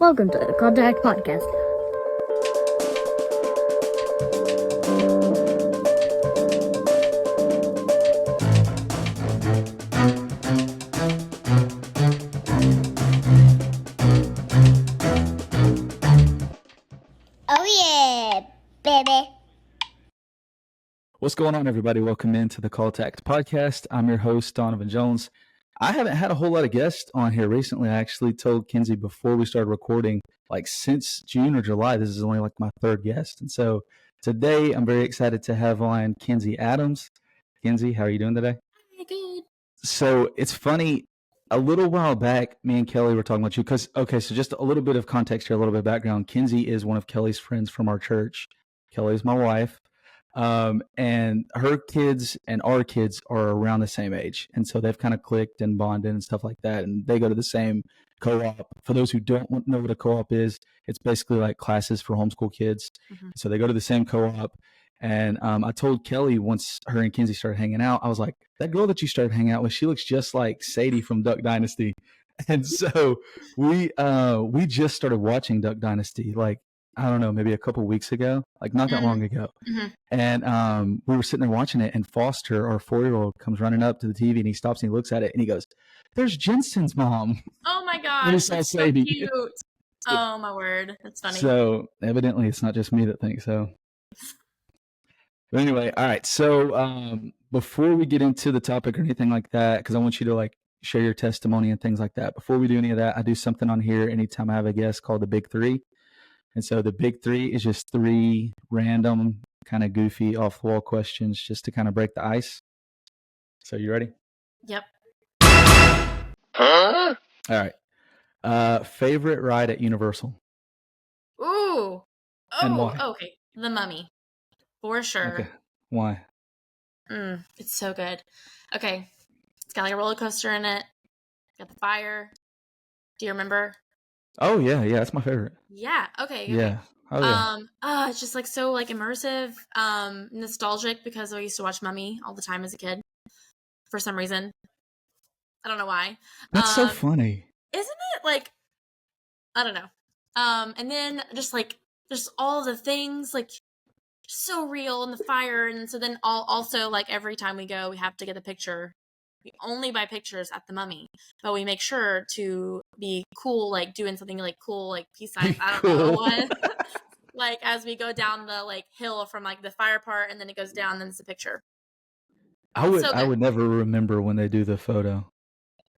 Welcome to the Contact Podcast. Oh yeah, baby. What's going on, everybody? Welcome into the Contact Podcast. I'm your host, Donovan Jones. I haven't had a whole lot of guests on here recently. I actually told Kinzie before we started recording, like since June or July, this is only like my third guest. And so today I'm very excited to have on Kinzie Adams. Kinzie, how are you doing today? Good. So it's funny, a little while back, me and Kelly were talking about you because, okay, so just a little bit of context here, a little bit of background. Kinzie is one of Kelly's friends from our church. Kelly is my wife. And her kids and our kids are around the same age. And so they've kind of clicked and bonded and stuff like that. And they go to the same co-op. For those who don't know what a co-op is, it's basically like classes for homeschool kids. Mm-hmm. So they go to the same co-op. And I told Kelly once her and Kinzie started hanging out, I was like, that girl that you started hanging out with, she looks just like Sadie from Duck Dynasty. And so we just started watching Duck Dynasty, like, I don't know, maybe a couple weeks ago, like not that long ago. Mm-hmm. And we were sitting there watching it, and Foster, our 4-year-old, comes running up to the TV, and he stops and he looks at it, and he goes, "There's Jensen's mom." Oh my gosh, that's so cute. Oh my word, that's funny. So evidently it's not just me that thinks so. But anyway, all right. So before we get into the topic or anything like that, because I want you to like share your testimony and things like that. Before we do any of that, I do something on here anytime I have a guest called the Big Three. And so the Big Three is just 3 random, kind of goofy, off-the-wall questions just to kind of break the ice. So you ready? Yep. Huh? All right. Favorite ride at Universal? Ooh. And why? Okay. The Mummy. For sure. Okay. Why? It's so good. Okay. It's got like a roller coaster in it. Got the fire. Do you remember? Oh yeah, that's my favorite. Yeah. Okay. Yeah. Oh yeah. It's just like so like immersive, nostalgic because I used to watch Mummy all the time as a kid. For some reason, I don't know why. That's so funny, isn't it? Like, I don't know. And then just like there's all the things like so real in the fire, and so then also like every time we go, we have to get a picture. We only buy pictures at the Mummy, but we make sure to be cool, like doing something like cool, like peace signs. I don't know what. Like as we go down the like hill from like the fire part, and then it goes down, then it's a picture. I would never remember when they do the photo.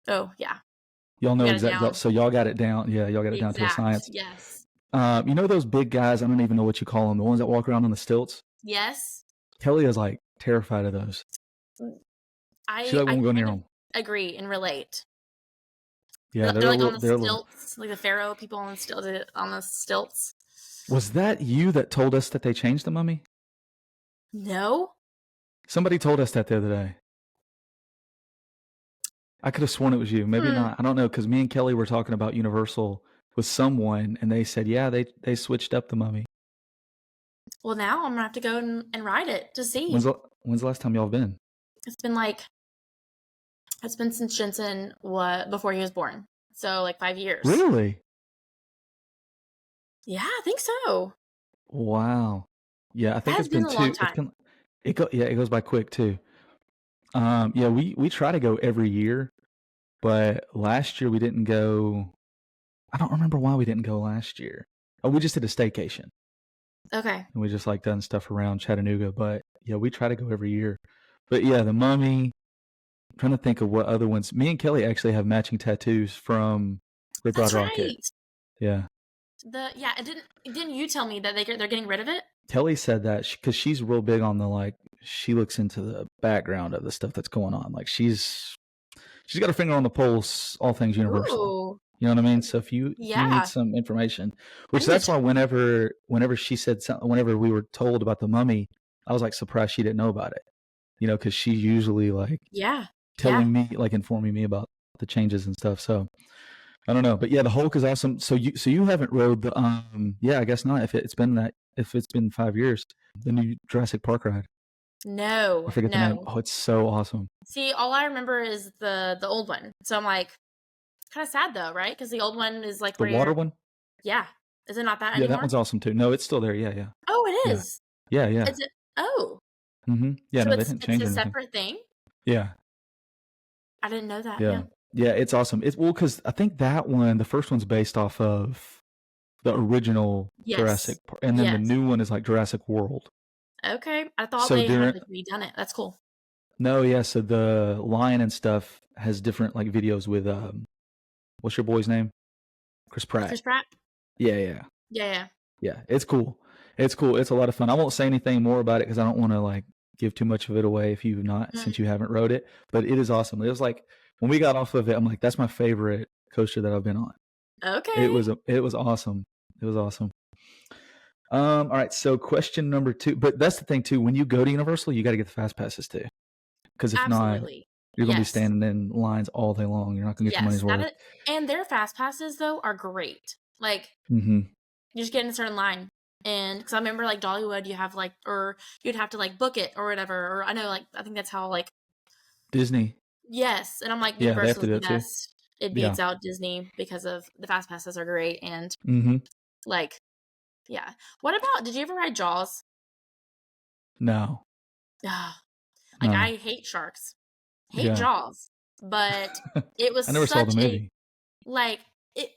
Oh yeah, y'all know exactly. So y'all got it down. Yeah, y'all got it down to a science. Yes. You know those big guys? I don't even know what you call them. The ones that walk around on the stilts. Yes. Kelly is like terrified of those. She won't go near them. Agree and relate. Yeah, they're like on the stilts, like the Pharaoh people on the stilts. Was that you that told us that they changed the Mummy? No. Somebody told us that the other day. I could have sworn it was you. Maybe not. I don't know, because me and Kelly were talking about Universal with someone, and they said, yeah, they switched up the Mummy. Well, now I'm gonna have to go and ride it to see. When's the last time y'all have been? It's been since Jensen before he was born. So like 5 years. Really? Yeah, I think so. Wow. Yeah, I think it's been a long time. It goes by quick too. Yeah, we try to go every year, but last year we didn't go. I don't remember why we didn't go last year. Oh, we just did a staycation. Okay. And we just like done stuff around Chattanooga, but yeah, we try to go every year. But yeah, the Mummy. I'm trying to think of what other ones. Me and Kelly actually have matching tattoos from Rip Rod Rocket. Right. Yeah. Didn't you tell me that they're getting rid of it? Kelly said that because she's real big on the like. She looks into the background of the stuff that's going on. Like she's got her finger on the pulse. All things Universal. Ooh. You know what I mean? So if you need some information, that's why whenever she said something, whenever we were told about the Mummy, I was like surprised she didn't know about it. You know, because she's usually like telling me, like informing me about the changes and stuff. So I don't know, but yeah, the Hulk is awesome. So you haven't rode the I guess not. If it's been 5 years, the new Jurassic Park ride. No, I forget the name. Oh, it's so awesome. See, all I remember is the old one. So I'm like, kind of sad though, right? Because the old one is like the water one. Yeah. Is it not that Yeah, that anymore? one's awesome too. No, it's still there. Yeah, yeah. Oh, it Yeah. is. Yeah, yeah. Is it? Oh, Yeah, so no, they didn't it's change a anything. separate thing. Yeah. I didn't know that. Yeah. Yeah. Yeah, it's awesome. It's well, because I think that one, the first one's based off of the original Jurassic Yes. Park, and then the Yes. new one is like Jurassic World. Okay. I thought So they had during like redone it. That's cool. no, yeah, so the Lion and stuff has different like videos with what's your boy's name? Chris Pratt. Chris Pratt. Yeah, yeah. Yeah. Yeah, it's cool. It's cool. It's a lot of fun. I won't say anything more about it because I don't want to like give too much of it away if you've not Mm. since you haven't rode it. But it is awesome. It was like when we got off of it, I'm like, that's my favorite coaster that I've been on. Okay. It was awesome. It was awesome. All right. So question number 2. But that's the thing too. When you go to Universal, you got to get the fast passes too, because if not, Absolutely. you're gonna be Yes. standing in lines all day long. You're not gonna get your money's Yes. worth. And their fast passes though are great. Like Mm-hmm. you just get in a certain line. And because I remember like Dollywood, you have like, or you'd have to like book it or whatever. Or I know like, I think that's how like, Disney. yes. And I'm like, Yeah, they have Universal to do is it the too. best. It beats out Disney because of the fast passes are great. And Mm-hmm. like, yeah. What about, did you ever ride Jaws? No. Ah, No. like I hate sharks. Hate Yeah. Jaws. But it was I never saw the such a, movie. like, it.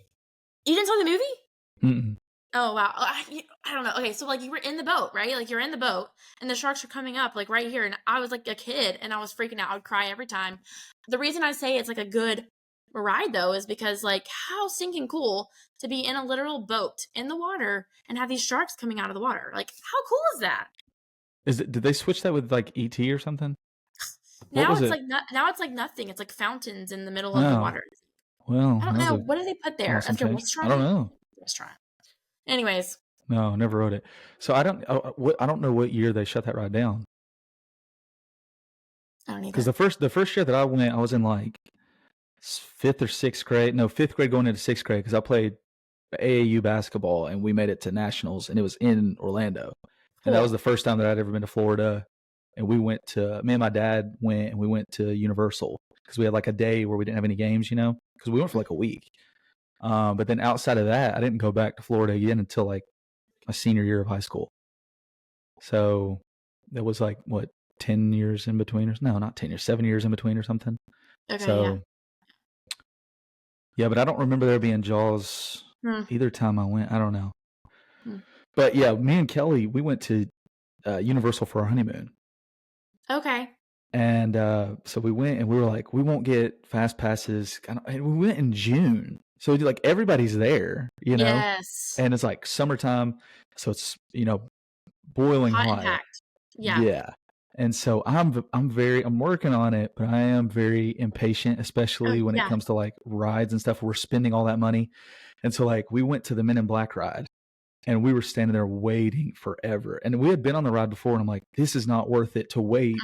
You didn't see the movie? Mm-mm. Oh, wow. I don't know. Okay, so, like, you were in the boat, right? Like, you're in the boat, and the sharks are coming up, like, right here, and I was, like, a kid, and I was freaking out. I would cry every time. The reason I say it's, like, a good ride, though, is because, like, how stinking cool to be in a literal boat in the water and have these sharks coming out of the water. Like, how cool is that? Did they switch that with, like, E.T. or something? What Now was it's, it? like, now it's, like, nothing. It's, like, fountains in the middle of the Oh, water. well, I don't that was know. a What do they put there? awesome Like, a change. I restaurant? don't know. Restaurant. Anyways. No, never wrote it. So I don't know what year they shut that ride down. I don't Because either. the first year that I went, I was in like 5th or 6th grade. No, 5th grade going into 6th grade because I played AAU basketball and we made it to nationals and it was in Orlando. And that was Cool. the first time that I'd ever been to Florida. And me and my dad went and we went to Universal because we had like a day where we didn't have any games, because we went for like a week. But then outside of that, I didn't go back to Florida again until like my senior year of high school. So there was like, what, 10 years in between? No, not 10 years, 7 years in between or something. Okay, So, yeah, but I don't remember there being Jaws either time I went. I don't know. But yeah, me and Kelly, we went to Universal for our honeymoon. Okay. And so we went and we were like, we won't get fast passes. And we went in June. So like everybody's there, Yes. and it's like summertime. So it's, boiling Hot and hot. packed. Yeah. Yeah. And so I'm working on it, but I am very impatient, especially when it comes to like rides and stuff. We're spending all that money. And so like we went to the Men in Black ride and we were standing there waiting forever. And we had been on the ride before and I'm like, this is not worth it to wait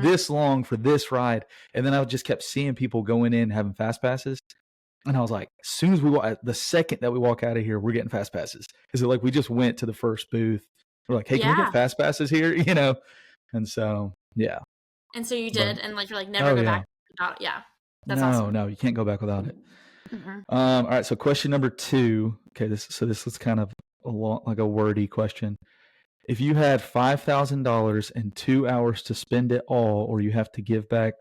this long for this ride. And then I just kept seeing people going in having fast passes. And I was like, as soon as the second that we walk out of here, we're getting fast passes. Is it like we just went to the first booth? We're like, hey, can we get fast passes here? And so, yeah. And so you did, and like you're like never go back without it. Yeah. That's awesome. No, you can't go back without it. All right, so question number 2. Okay, this is kind of like a wordy question. If you had $5,000 and 2 hours to spend it all, or you have to give back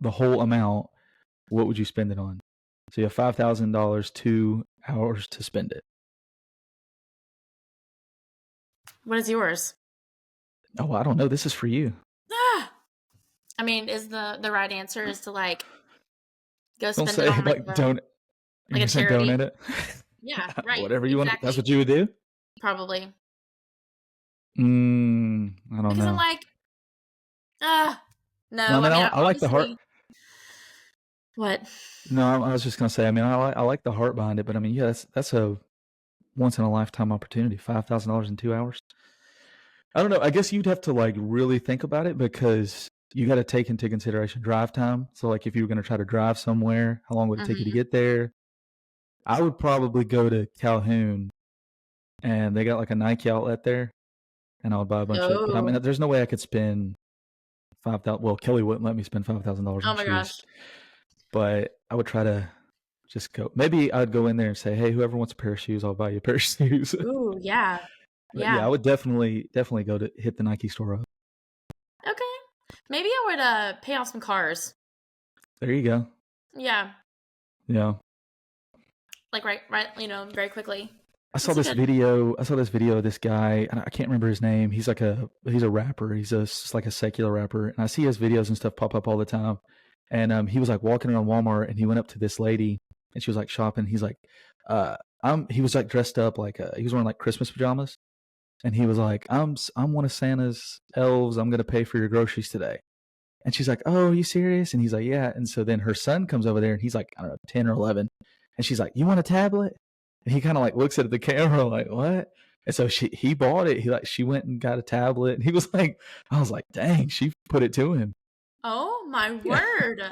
the whole amount, what would you spend it on? So you have $5,000, 2 hours to spend it. What is yours? Oh, I don't know. This is for you. I mean, is the right answer is to like go Don't spend say it on like like a charity. Donate it. Yeah, right. Whatever you want. That's what you would do. Probably. I don't know. Because I'm like, no. I mean, I like the heart. What? No, I was just gonna say. I mean, I like the heart behind it, but I mean, yeah, that's a once in a lifetime opportunity. $5,000 in 2 hours. I don't know. I guess you'd have to like really think about it because you got to take into consideration drive time. So like if you were going to try to drive somewhere, how long would it take you to get there? I would probably go to Calhoun and they got like a Nike outlet there and I would buy a bunch of, but I mean, there's no way I could spend $5,000. Well, Kelly wouldn't let me spend $5,000. Oh my gosh. But I would try to Just go. Maybe I'd go in there and say, "Hey, whoever wants a pair of shoes, I'll buy you a pair of shoes." Ooh, yeah. But yeah, I Yeah. would definitely go to hit the Nike store up. Okay. Maybe I would pay off some cars. There you go. Yeah. Yeah. Like right, very quickly. I saw That's this a good. video. I saw this video of this guy, and I can't remember his name. He's a rapper. He's like a secular rapper, and I see his videos and stuff pop up all the time. And he was like walking around Walmart, and he went up to this lady, and she was like shopping. He's like, he was like dressed up like he was wearing like Christmas pajamas, and he was like, I'm one of Santa's elves. I'm gonna pay for your groceries today. And she's like, "Oh, are you serious?" And he's like, "Yeah." And so then her son comes over there, and he's like, I don't know, 10 or 11, and she's like, "You want a tablet?" And he kind of like looks at the camera like, "What?" And so he bought it. She went and got a tablet, and he was like, I was like, "Dang, she put it to him." Oh my Yeah. word!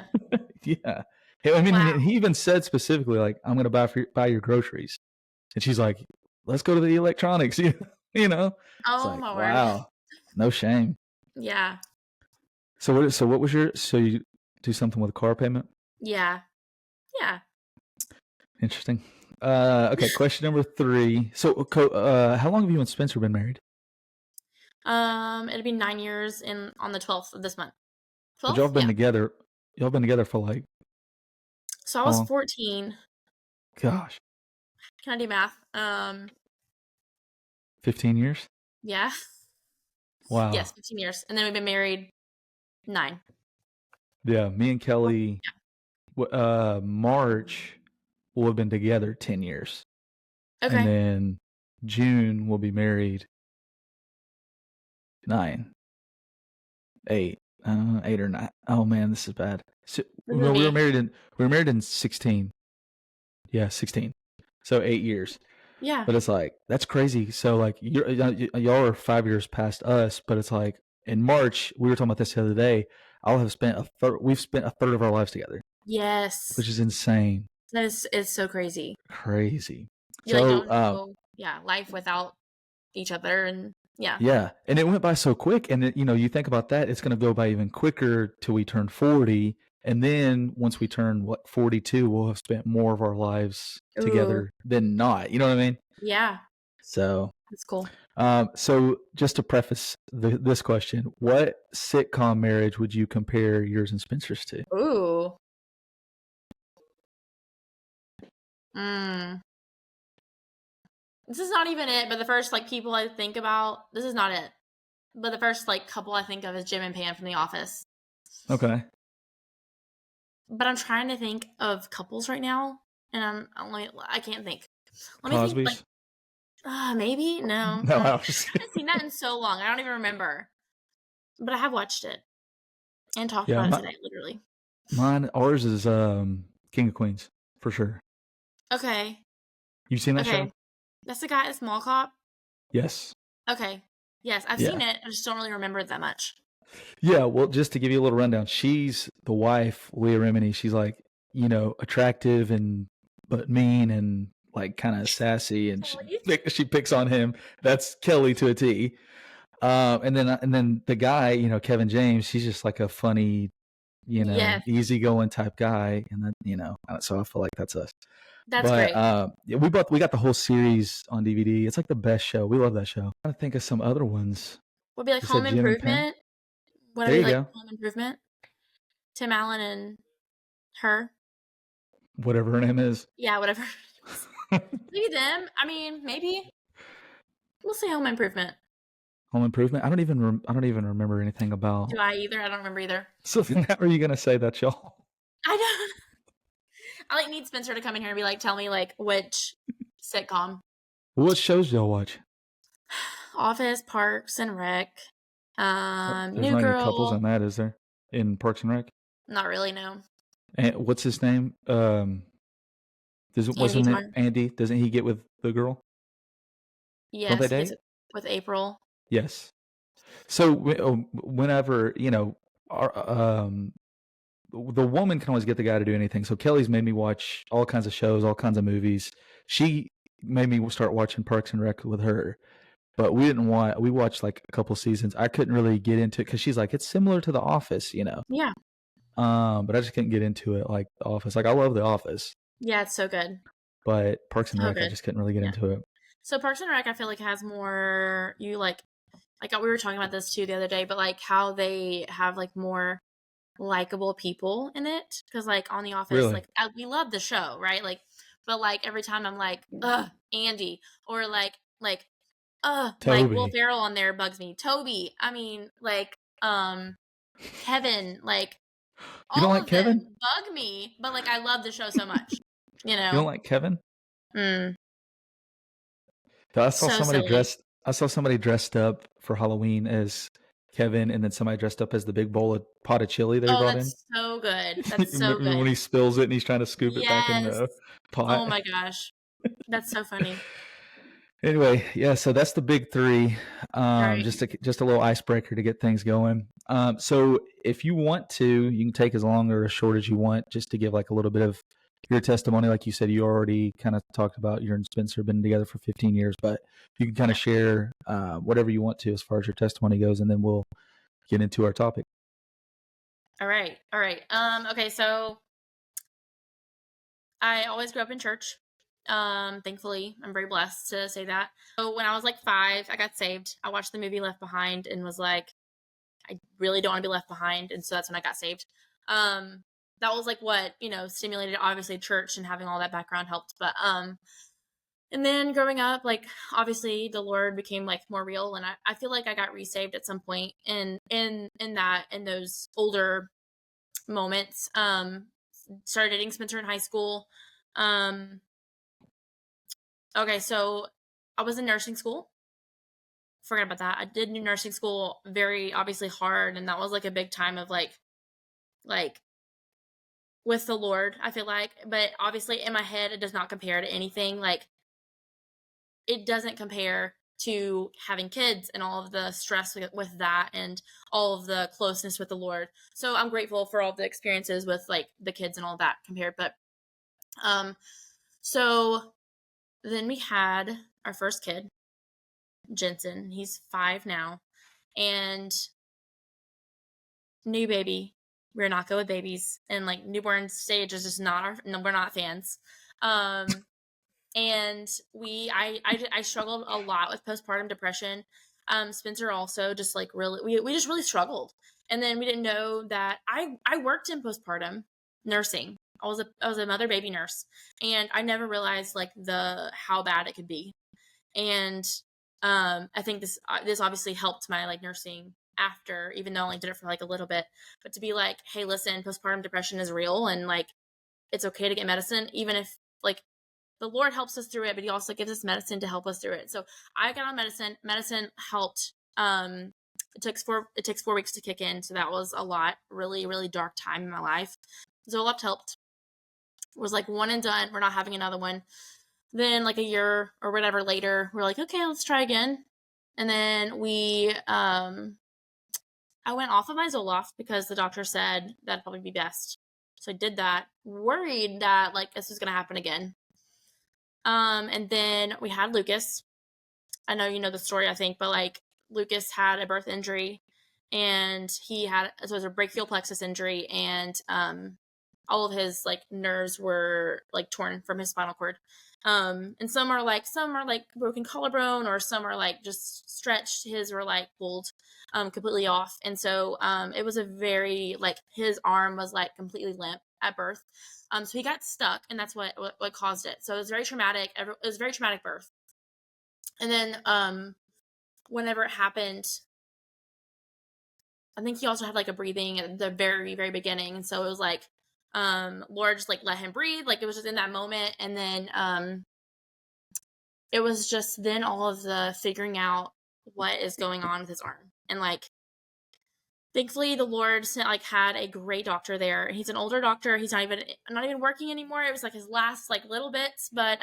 Yeah. I mean, Wow. he even said specifically like, "I'm gonna buy your groceries," and she's like, "Let's go to the electronics." You know, it's Oh like, my word! wow, no shame. Yeah. So what was so you do something with a car payment? Yeah. Yeah. Interesting. Okay, question number 3. So, how long have you and Spencer been married? It'll be 9 years on the 12th of this month. But y'all 12th? have been Yeah. together. Y'all been together for like So I how was long? 14. Gosh, Can I do math? 15 years. Yeah. Wow. Yes, 15 years. And then we've been married 9. Yeah, me and Kelly, March will have been together 10 years, and Okay. then June we'll be married 9, 8, 8 or 9. Oh man, this is bad. So, The no, we were movie. married in 16. Yeah, 16. So 8 years. Yeah. But it's like, that's crazy. So like y'all are 5 years past us, but it's like in March, we were talking about this the other day, we've spent a third of our lives together, Yes. which is insane. That is so crazy. Crazy. You like So don't know, life without each other, and yeah. yeah, and it went by so quick, and you think about that, it's going to go by even quicker till we turn 40, and then once we turn 42, we'll have spent more of our lives Ooh. together than not. You know what I mean? Yeah. So That's cool. so just to preface this question, what sitcom marriage would you compare yours and Spencer's to? Ooh. This is not even it, but the first people I think about, this is not it. But the first couple I think of is Jim and Pam from The Office. Okay. But I'm trying to think of couples right now, and I can't think. Let me Cosby's? think. Maybe no. No, I I was just haven't seen that in so long. I don't even remember. But I have watched it and talked yeah, about it today, literally. ours is King of Queens for sure. Okay. You've seen that show? That's the guy at Small Cop? Yes. Okay. Yes, I've seen it. I just don't really remember it that much. Yeah, well, just to give you a little rundown, she's the wife, Leah Remini. She's like, attractive but mean and like kind of sassy, and she picks on him. That's Kelly to a T. And then the guy, Kevin James, he's just like a funny, Yes. easygoing type guy, and that, so I feel like that's us. That's great. Yeah, we got the whole series on DVD. It's like the best show. We love that show. I'm trying to think of some other ones. Would be like You said Home Jim and Pam? Improvement. There you go. Home Improvement. Tim Allen and her. Whatever her name is. Yeah, whatever. Maybe them. I mean, maybe. We'll say Home Improvement. Home Improvement. I don't even remember anything about. Do I either? I don't remember either. So how are you gonna say that, y'all? I don't. I need Spencer to come in here and be like, tell me which sitcom. What shows y'all watch? Office, Parks and Rec. There's New not Girl. any couples in that, is there? In Parks and Rec? Not really, no. And what's his name? Wasn't it Andy? Doesn't he get with the girl? Yes, Don't they date? with April. Yes. So whenever the woman can always get the guy to do anything. So Kelly's made me watch all kinds of shows, all kinds of movies. She made me start watching Parks and Rec with her, but we didn't want. We watched like a couple seasons. I couldn't really get into it because she's like, it's similar to The Office, Yeah. But I just couldn't get into it like The Office. Like I love The Office, Yeah, it's so good. But Parks and So Rec, I good. just couldn't really get Yeah. into it. So Parks and Rec, I feel like has more like we were talking about this too the other day, but like how they have like more likable people in it, because like on The Office, Really? like we love the show, right? Like, but like every time I'm like, Andy, or like Will Toby. Ferrell on there bugs me. Toby, I mean, like Kevin, like You don't all like of them Kevin? bug me, but like I love the show so much, you You don't know. like Kevin? Mm, I saw so somebody silly. dressed. I saw somebody dressed up for Halloween as Kevin, and then somebody dressed up as the big bowl of pot of chili they Oh, brought in. that's so good. That's so Remember when good. he spills it and he's trying to scoop it back in Yes. the Oh pot? my gosh. That's so funny. Anyway, yeah, so that's the big three. Right. Just a little icebreaker to get things going. So if you want to, you can take as long or as short as you want, just to give like a little bit of your testimony. Like you said, you already kind of talked about you and Spencer have been together for 15 years, but you can kind of Yeah. share whatever you want to as far as your testimony goes, and then we'll get into our topic. All right. All right. Okay, so I always grew up in church. Thankfully, I'm very blessed to say that. So when I was like 5, I got saved. I watched the movie Left Behind and was like, I really don't want to be left behind, and so that's when I got saved. Um, that was like what, stimulated obviously church, and having all that background helped. But and then growing up, like obviously the Lord became like more real, and I feel like I got resaved at some point in those older moments. Started dating Spencer in high school. Um, okay, so I was in nursing school. Forget about that. I did new nursing school, very obviously hard, and that was like a big time of like with the Lord, I feel like. But obviously in my head it does not compare to anything. Like it doesn't compare to having kids and all of the stress with that, and all of the closeness with the Lord. So I'm grateful for all the experiences with like the kids and all that compared. But um so then we had our first kid, Jensen. He's 5 now. And new baby. We're not good with babies. And like newborn stage is just not no, we're not fans. Um and I struggled a lot with postpartum depression. Spencer also just like really we just really struggled. And then we didn't know that I worked in postpartum nursing. I was a mother baby nurse, and I never realized like the how bad it could be. And I think this obviously helped my like nursing after, even though I only did it for like a little bit. But to be like, hey, listen, postpartum depression is real, and like it's okay to get medicine, even if like the Lord helps us through it, but He also gives us medicine to help us through it. So I got on medicine. Medicine helped. It takes 4 weeks to kick in, so that was a lot. Really, really dark time in my life. Zoloft helped. It was like one and done. We're not having another one. Then like a year or whatever later, we're like, okay, let's try again. And then I went off of my Zoloft because the doctor said that'd probably be best. So I did that, worried that like this was gonna happen again. And then we had Lucas. I know you know the story, I think, but like Lucas had a birth injury, and so it was a brachial plexus injury, and all of his like nerves were like torn from his spinal cord. And some are like broken collarbone, or some are like just stretched. His were like pulled completely off. And so it was a very like his arm was like completely limp at birth. So he got stuck, and that's what caused it. So it was very traumatic. It was a very traumatic birth. And then whenever it happened, I think he also had like a breathing at the very, very beginning. And so it was like, Lord just like let him breathe. Like it was just in that moment. And then it was just then all of the figuring out what is going on with his arm. And like thankfully the Lord had a great doctor there. He's an older doctor. He's not even working anymore. It was like his last like little bits, but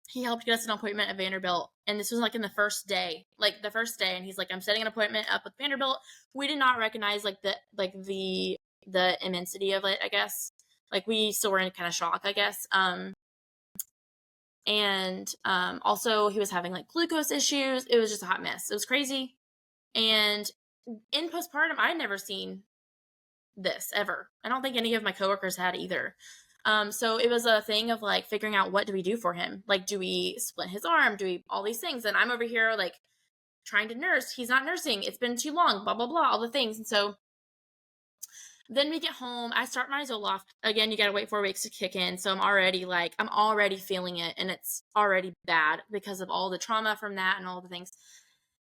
he helped get us an appointment at Vanderbilt. And this was like in the first day. And he's like, I'm setting an appointment up with Vanderbilt. We did not recognize like the immensity of it, I guess. Like we still were in kind of shock, I guess. And also he was having like glucose issues. It was just a hot mess. It was crazy. And in postpartum, I had never seen this ever. I don't think any of my coworkers had either. So it was a thing of like figuring out, what do we do for him? Like, do we split his arm? Do we, all these things? And I'm over here like trying to nurse. He's not nursing. It's been too long, blah, blah, blah, all the things. And so then we get home. I start my Zoloft. Again, you got to wait 4 weeks to kick in. So I'm already feeling it, and it's already bad because of all the trauma from that and all the things.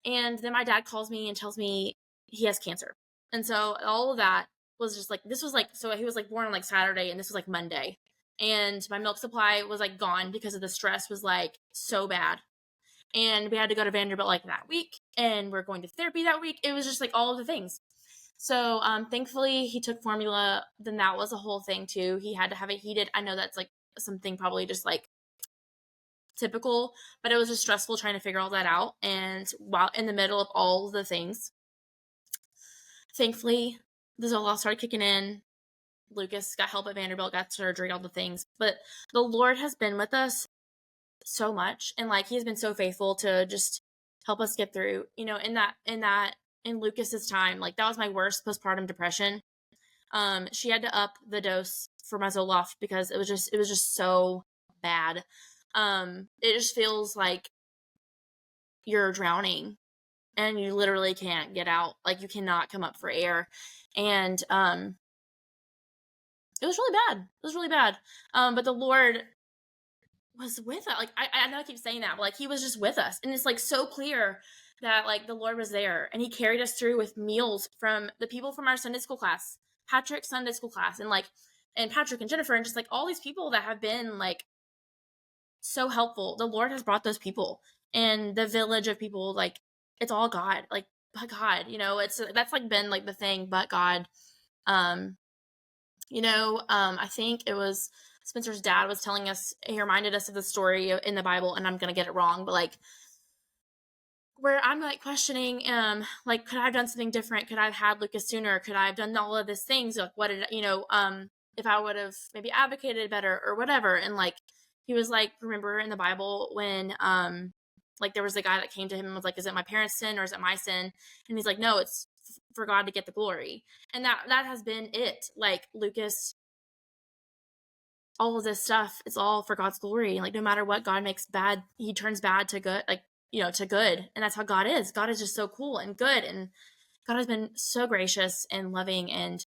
And then my dad calls me and tells me he has cancer. And so all of that was just like, so he was like born on like Saturday, and this was like Monday. And my milk supply was like gone because of the stress was like so bad. And we had to go to Vanderbilt like that week, and we're going to therapy that week. It was just like all of the things. So thankfully he took formula. Then that was a whole thing too. He had to have it heated. I know that's like something probably just like typical, but it was just stressful trying to figure all that out. And while in the middle of all the things, thankfully the Zoloft started kicking in. Lucas got help at Vanderbilt, got surgery, all the things. But the Lord has been with us so much, and like he has been so faithful to just help us get through, in Lucas's time. Like that was my worst postpartum depression. She had to up the dose for my Zoloft because it was just so bad. It just feels like you're drowning and you literally can't get out. Like you cannot come up for air. And it was really bad. It was really bad. But the Lord was with us. Like I know I keep saying that, but like he was just with us. And it's like so clear that like the Lord was there, and he carried us through with meals from the people from our Sunday school class, Patrick's Sunday school class, and Patrick and Jennifer, and just like all these people that have been like so helpful. The Lord has brought those people, and the village of people, like it's all God, like but God, that's like been like the thing, but God. I think it was Spencer's dad was telling us, he reminded us of the story in the Bible, and I'm going to get it wrong, but like where I'm like questioning, like, could I have done something different? Could I have had Lucas sooner? Could I have done all of these things? Like, what did, if I would have maybe advocated better or whatever. And like, he was like, remember in the Bible when, like there was a guy that came to him and was like, is it my parents' sin or is it my sin? And he's like, no, it's for God to get the glory. And that has been it. Like Lucas, all of this stuff, it's all for God's glory. Like no matter what, God makes bad, he turns bad to good, like, to good. And that's how God is. God is just so cool and good. And God has been so gracious and loving. And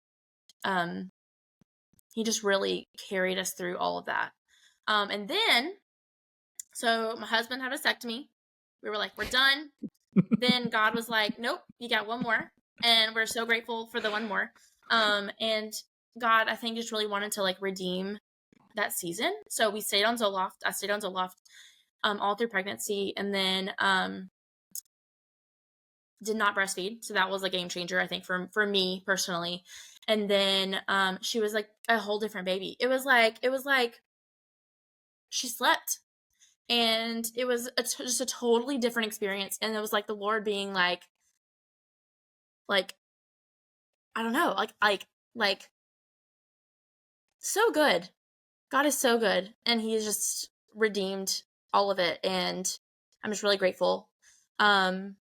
he just really carried us through all of that. And then, so my husband had a vasectomy. We were like, we're done. Then God was like, nope, you got one more. And we're so grateful for the one more. And God, I think, just really wanted to like redeem that season. So we stayed on Zoloft. I stayed on Zoloft all through pregnancy, and then did not breastfeed. So that was a game changer, I think, for me personally. And then she was like a whole different baby. It was like she slept, and it was just a totally different experience. And it was like the Lord being like I don't know, like so good. God is so good, and he has just redeemed all of it, and I'm just really grateful. And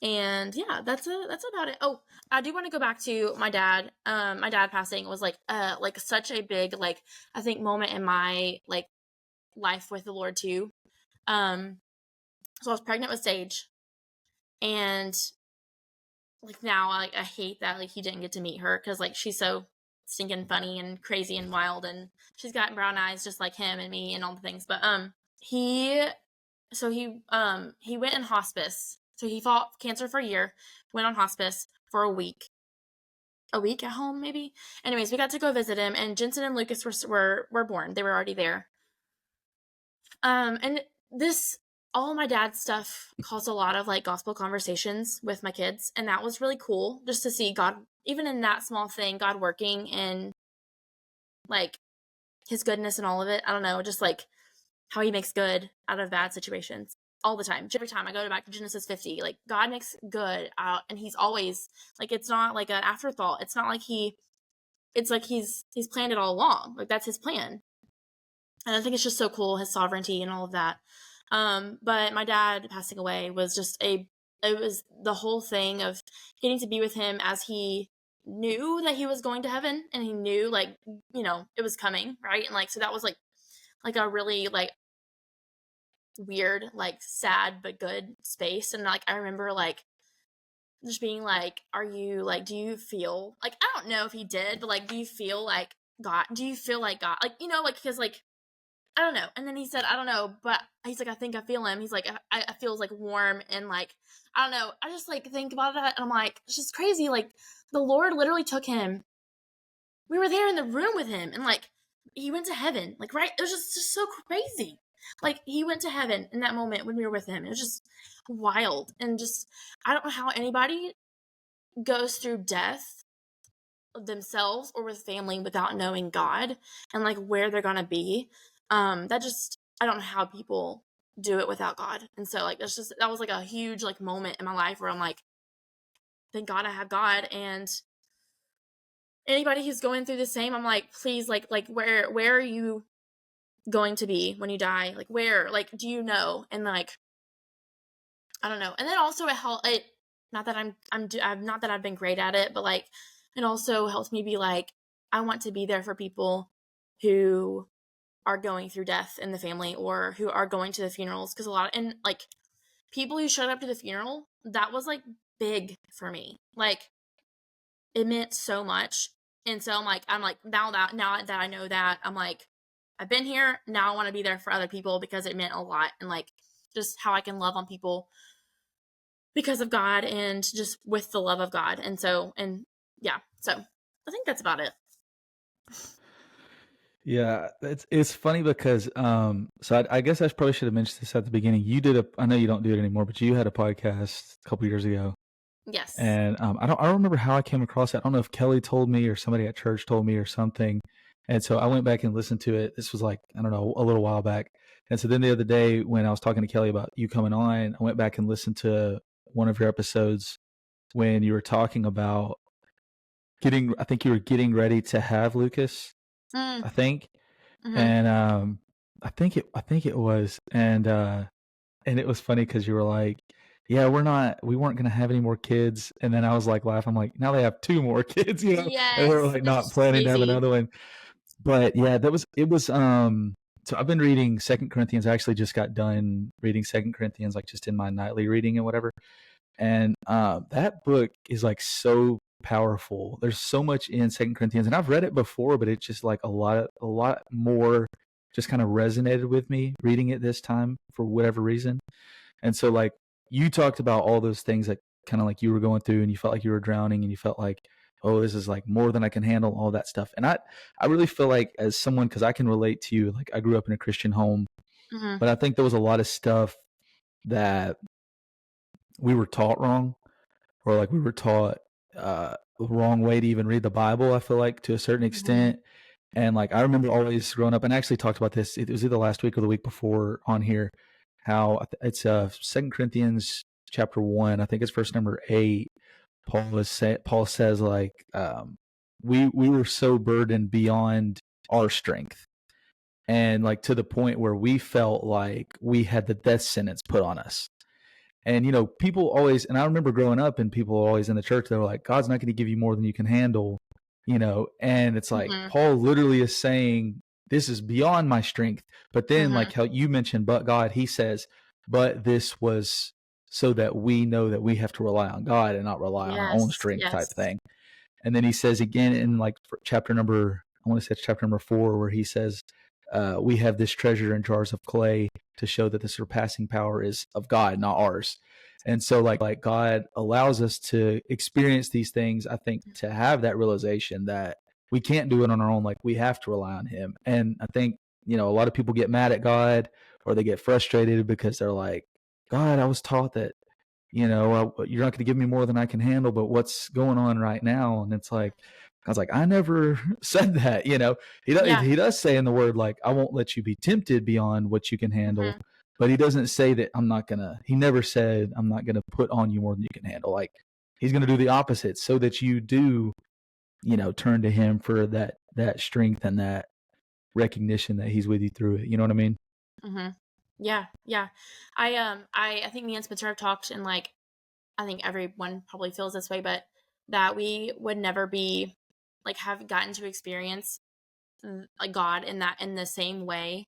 yeah, that's about it. Oh, I do want to go back to my dad. My dad passing was like such a big, like, I think moment in my like life with the Lord too. So I was pregnant with Sage, and like now I hate that like he didn't get to meet her, because like she's so stinking funny and crazy and wild, and she's got brown eyes just like him and me and all the things. But he went in hospice. So he fought cancer for a year, went on hospice for a week at home maybe. Anyways, we got to go visit him, and Jensen and Lucas were born. They were already there. And this, all my dad's stuff caused a lot of like gospel conversations with my kids, and that was really cool just to see God, even in that small thing, God working in like his goodness and all of it. I don't know, just like how he makes good out of bad situations all the time. Every time I go back to Genesis 50, like God makes good out, and he's always like, it's not like an afterthought. It's not like it's like he's planned it all along. Like that's his plan. And I think it's just so cool, his sovereignty and all of that. But my dad passing away was just it was the whole thing of getting to be with him as he knew that he was going to heaven, and he knew, like, it was coming, right? And like, so that was like a really like weird, like sad but good space. And like, I remember like just being like, are you like, do you feel like, I don't know if he did, but like, do you feel like God? Do you feel like God? Like, like, because like, I don't know. And then he said, I don't know, but he's like, I think I feel him. He's like, I feels like warm, and like, I don't know. I just like think about that, and I'm like, it's just crazy. Like, the Lord literally took him. We were there in the room with him, and like, he went to heaven. Like, right? It was just so crazy. Like, he went to heaven in that moment when we were with him. It was just wild. And just, I don't know how anybody goes through death themselves or with family without knowing God and like where they're gonna be. That just, I don't know how people do it without God. And so like, that was like a huge like moment in my life where I'm like, thank God I have God. And anybody who's going through the same, I'm like, please, like where are you going to be when you die? Like, where, like, do you know? And like, I don't know. And then also it not that I'm not that I've been great at it, but like, it also helps me be like, I want to be there for people who are going through death in the family or who are going to the funerals. Cause and like people who showed up to the funeral, that was like big for me. Like, it meant so much. And so I'm like, now that I know that, I'm like, I've been here, now I want to be there for other people because it meant a lot. And like, just how I can love on people because of God and just with the love of God. And so, yeah, so I think that's about it. Yeah, it's funny because so I guess I probably should have mentioned this at the beginning. You did I know you don't do it anymore, but you had a podcast a couple years ago. Yes. And I don't remember how I came across it. I don't know if Kelly told me or somebody at church told me or something. And so I went back and listened to it. This was like, I don't know, a little while back. And so then the other day when I was talking to Kelly about you coming on, I went back and listened to one of your episodes when you were talking about I think you were getting ready to have Lucas, I think. Mm-hmm. And I think it was. And it was funny because you were like, yeah, we weren't going to have any more kids. And then I was like laughing. I'm like, now they have 2 more kids, and we're like not planning to have another one. But yeah, it was, so I've been reading 2 Corinthians. I actually just got done reading 2 Corinthians, like just in my nightly reading and whatever. And that book is like so powerful. There's so much in 2 Corinthians, and I've read it before, but it's just like a lot more just kind of resonated with me reading it this time for whatever reason. And so like you talked about all those things that kind of like you were going through and you felt like you were drowning and you felt like, oh, this is like more than I can handle, all that stuff. And I really feel like as someone, because I can relate to you, like I grew up in a Christian home, but I think there was a lot of stuff that we were taught wrong, or like we were taught the wrong way to even read the Bible, I feel like, to a certain extent. And like I remember always growing up, and I actually talked about this, it was either last week or the week before on here, how it's 2 Corinthians chapter 1, I think it's verse number 8. Paul says like we were so burdened beyond our strength, and like to the point where we felt like we had the death sentence put on us. And people always, and I remember growing up and people always in the church, they were like, God's not going to give you more than you can handle, and it's like Paul literally is saying this is beyond my strength. But then like how you mentioned, but God, he says, but this was so that we know that we have to rely on God and not rely on our own strength type thing. And then he says again in like chapter number 4, where he says, we have this treasure in jars of clay to show that the surpassing power is of God, not ours. And so like God allows us to experience these things, I think, to have that realization that we can't do it on our own. Like we have to rely on him. And I think, a lot of people get mad at God or they get frustrated because they're like, God, I was taught that, you're not going to give me more than I can handle, but what's going on right now? And it's like, I was like, I never said that, He does say in the word, like, I won't let you be tempted beyond what you can handle. But he doesn't say that he never said, I'm not going to put on you more than you can handle. Like, he's going to do the opposite so that you do, turn to him for that strength and that recognition that he's with you through it. You know what I mean? Yeah. I think me and Spencer have talked, and like, I think everyone probably feels this way, but that we would never be like have gotten to experience like God in the same way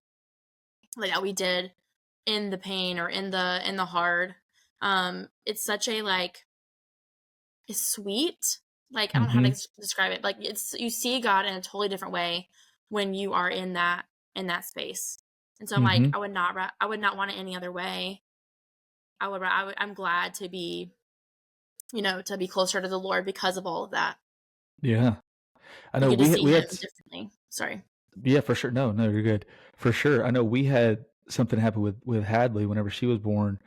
like that we did in the pain or in the hard. It's such a like it's sweet. Like I don't know how Mm-hmm. to describe it. Like it's you see God in a totally different way when you are in that space. And so I'm like Mm-hmm. I would not want it any other way. I'm glad to be to be closer to the Lord because of all of that. Yeah. I You know get to see we him had differently. Sorry. yeah, for sure. No, no, you're good. For sure. I know we had something happen with Hadley whenever she was born.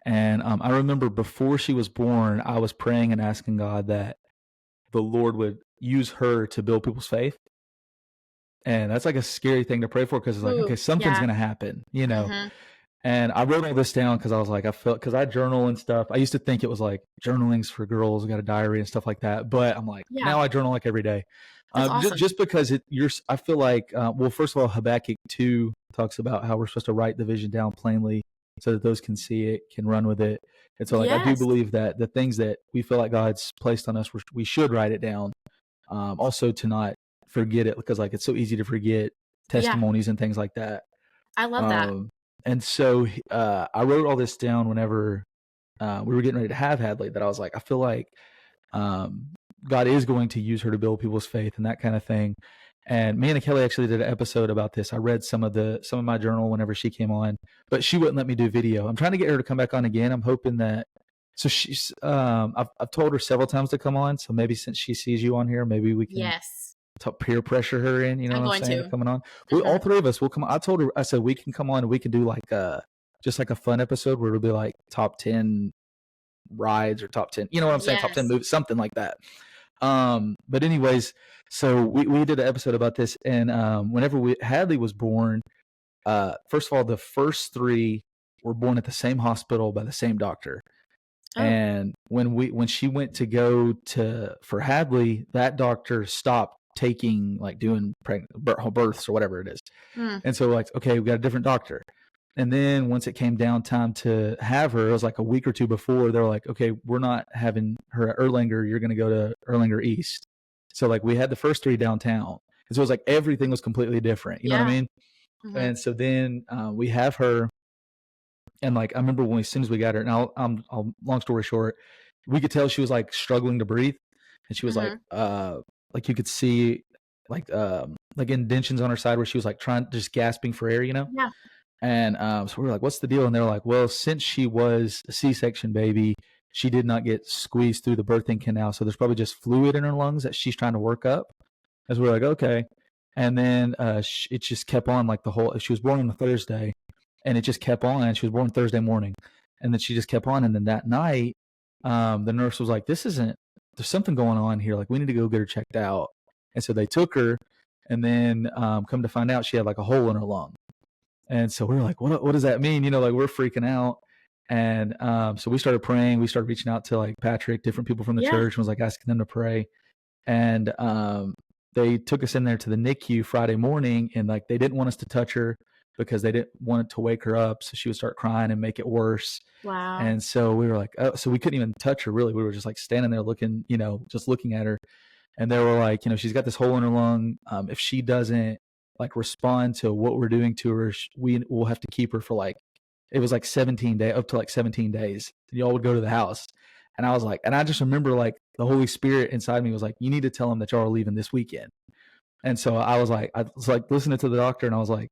And I remember before she was born, I was praying and asking God that the Lord would use her to build people's faith. And that's like a scary thing to pray for because it's like, Ooh, okay, something's yeah. going to happen, you know? Mhm. And I wrote all this down because I was like, because I journal and stuff. I used to think it was like journaling's for girls, got a diary and stuff like that. But I'm like, Yeah. now I journal like every day. That's awesome. Just because I feel like, well, first of all, Habakkuk 2 talks about how we're supposed to write the vision down plainly so that those can see it, can run with it. And so, like, I do Yes. believe that the things that we feel like God's placed on us, we should write it down. Also, to not forget it because, like, it's so easy to forget Yeah. testimonies and things like that. I love that. And so I wrote all this down whenever we were getting ready to have Hadley, that I was like, I feel like God is going to use her to build people's faith and that kind of thing. And me and Kelly actually did an episode about this. I read some of my journal whenever she came on, but she wouldn't let me do video. I'm trying to get her to come back on again. I'm hoping that. So she's I've told her several times to come on. So maybe since she sees you on here, maybe we can Yes. peer pressure her in. You know I'm what I'm going saying? to. Coming on. We all three of us will come on. I told her. I said we can come on and we can do like just like a fun episode where it'll be like top 10 rides or top 10. You know what I'm saying? Top 10 Yes. movies, something like that. But anyways, so we did an episode about this, and whenever Hadley was born, first of all, the first three were born at the same hospital by the same doctor. Oh. And when she went to go for Hadley, that doctor stopped taking like doing births or whatever it is. And so like, okay, we got a different doctor. And then once it came down time to have her, it was like a week or two before, they're like, okay, we're not having her at Erlanger. You're going to go to Erlanger East. So like we had the first three downtown. And so it was like everything was completely different. You know what I mean? Mhm. And so then we have her. And like I remember as soon as we got her, and I'll long story short, we could tell she was like struggling to breathe. And she was like you could see like indentions on her side where she was like just gasping for air, you know? Yeah. And so we were like, what's the deal? And they're like, well, since she was a C-section baby, she did not get squeezed through the birthing canal. So there's probably just fluid in her lungs that she's trying to work up. As we're like, okay. And then it just kept on like she was born on a Thursday and it just kept on. She was born Thursday morning. And then she just kept on. And then that night, the nurse was like, there's something going on here. Like we need to go get her checked out. And so they took her, and then come to find out she had like a hole in her lung. And so we were like, what does that mean? You know, like we're freaking out. And so we started praying. We started reaching out to like Patrick, different people from the church, and was like asking them to pray. And they took us in there to the NICU Friday morning, and like they didn't want us to touch her because they didn't want it to wake her up, so she would start crying and make it worse. Wow. And so we were like, oh, so we couldn't even touch her really. We were just like standing there looking, just looking at her. And they were like, she's got this hole in her lung. If she doesn't like respond to what we're doing to her, we'll have to keep her for like, it was like 17 days, up to like 17 days. And y'all would go to the house. And I was like, and I just remember like the Holy Spirit inside me was like, you need to tell them that y'all are leaving this weekend. And so I was like listening to the doctor, and I was like,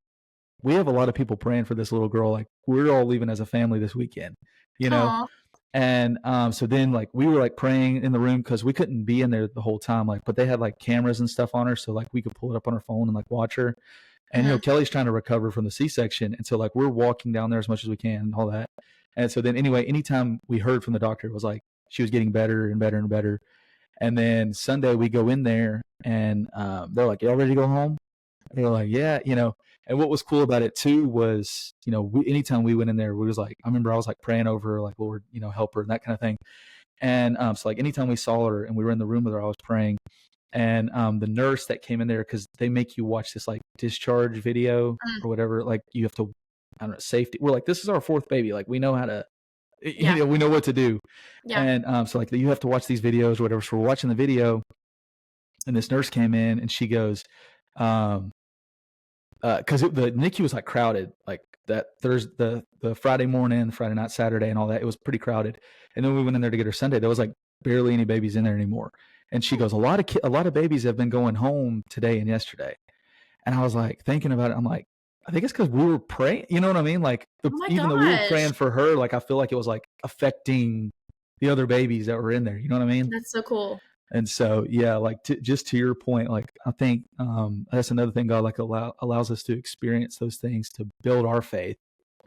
we have a lot of people praying for this little girl. Like we're all leaving as a family this weekend, Aww. And so then like we were like praying in the room because we couldn't be in there the whole time. Like, but they had like cameras and stuff on her, so like we could pull it up on our phone and like watch her. And Kelly's trying to recover from the C-section, and so like we're walking down there as much as we can and all that. And so then anyway, anytime we heard from the doctor, it was like she was getting better and better and better. And then Sunday we go in there, and they're like, "Y'all ready to go home?" And they're like, "Yeah," And what was cool about it too was, anytime we went in there, we was like, I remember I was like praying over her, like, Lord, help her and that kind of thing. And so like anytime we saw her and we were in the room with her, I was praying. And the nurse that came in there, because they make you watch this like discharge video or whatever, like you have to, I don't know, safety. We're like, this is our fourth baby. Like we know how to Yeah. we know what to do. Yeah. And so like you have to watch these videos or whatever. So we're watching the video, and this nurse came in and she goes, because the NICU was like crowded, like that Thursday, the Friday morning, Friday night, Saturday, and all that. It was pretty crowded. And then we went in there to get her Sunday. There was like barely any babies in there anymore. And she goes, a lot of babies have been going home today and yesterday. And I was like thinking about it. I'm like, I think it's because we were praying. You know what I mean? Like even though we were praying for her, like I feel like it was like affecting the other babies that were in there. You know what I mean? That's so cool. And so, yeah, like just to your point, like I think that's another thing God like allows us to experience those things to build our faith,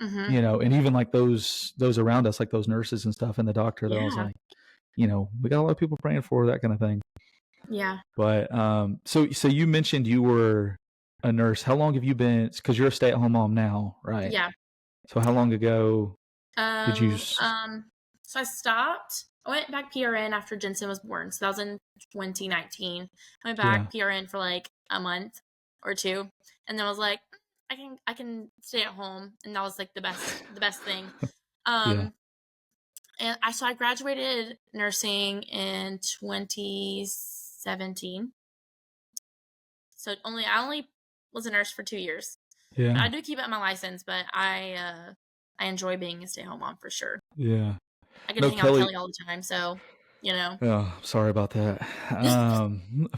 Mm-hmm. you know, and even like those around us, like those nurses and stuff and the doctor, that I was like, you know, we got a lot of people praying for that kind of thing. Yeah. But so you mentioned you were a nurse. How long have you been? Because you're a stay-at-home mom now, right? Yeah. So how long ago did you? So I stopped. I went back PRN after Jensen was born. So that was in 2019. I went back PRN for like a month or two, and then I was like, I can stay at home, and that was like the best thing. And I graduated nursing in 2017. So I only was a nurse for 2 years. Yeah. I do keep up my license, but I enjoy being a stay-at-home mom for sure. Yeah. I get to hang out with Kelly all the time, so you know. Oh, sorry about that.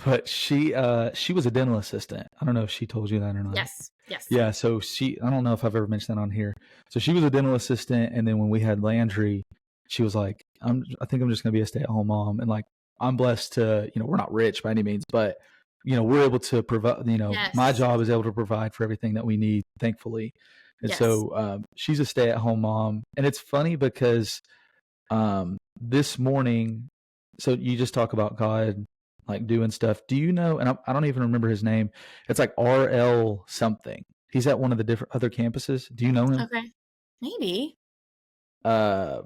But she was a dental assistant. I don't know if she told you that or not. Yes. Yeah, so I don't know if I've ever mentioned that on here. So she was a dental assistant, and then when we had Landry, she was like, I think I'm just gonna be a stay-at-home mom, and like I'm blessed to, you know, we're not rich by any means, but you know, we're able to provide, you know, my job is able to provide for everything that we need, thankfully. And so she's a stay-at-home mom, and it's funny because this morning, so you just talk about God like doing stuff. Do you know, and I don't even remember his name, it's like RL something. He's at one of the different other campuses. Do you know him? Okay. Maybe. I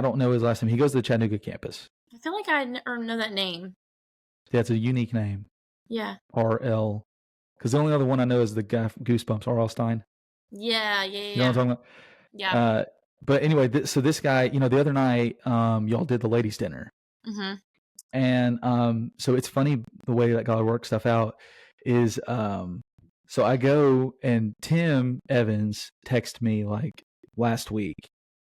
don't know his last name. He goes to the Chattanooga campus. I feel like I know that name. Yeah, it's a unique name. Yeah. RL. Because the only other one I know is the guy from Goosebumps, R.L. Stein. Yeah. You know what I'm talking about? Yeah. But anyway, so this guy, you know, the other night, y'all did the ladies' dinner. Mm-hmm. And so it's funny the way that God works stuff out is, so I go and Tim Evans texted me like last week,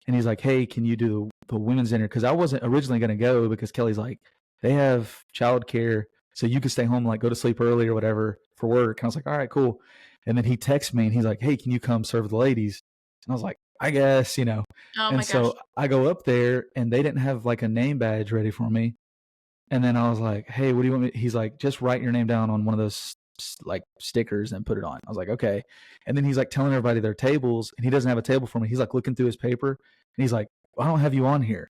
and he's like, hey, can you do the women's dinner? Because I wasn't originally going to go because Kelly's like, they have childcare, so you could stay home, like go to sleep early or whatever for work. And I was like, all right, cool. And then he texts me and he's like, hey, can you come serve the ladies? And I was like, I guess, you know. Oh and my so gosh. I go up there and they didn't have like a name badge ready for me. And then I was like, hey, what do you want me? He's like, just write your name down on one of those like stickers and put it on. I was like, okay. And then he's like telling everybody their tables, and he doesn't have a table for me. He's like looking through his paper and he's like, I don't have you on here.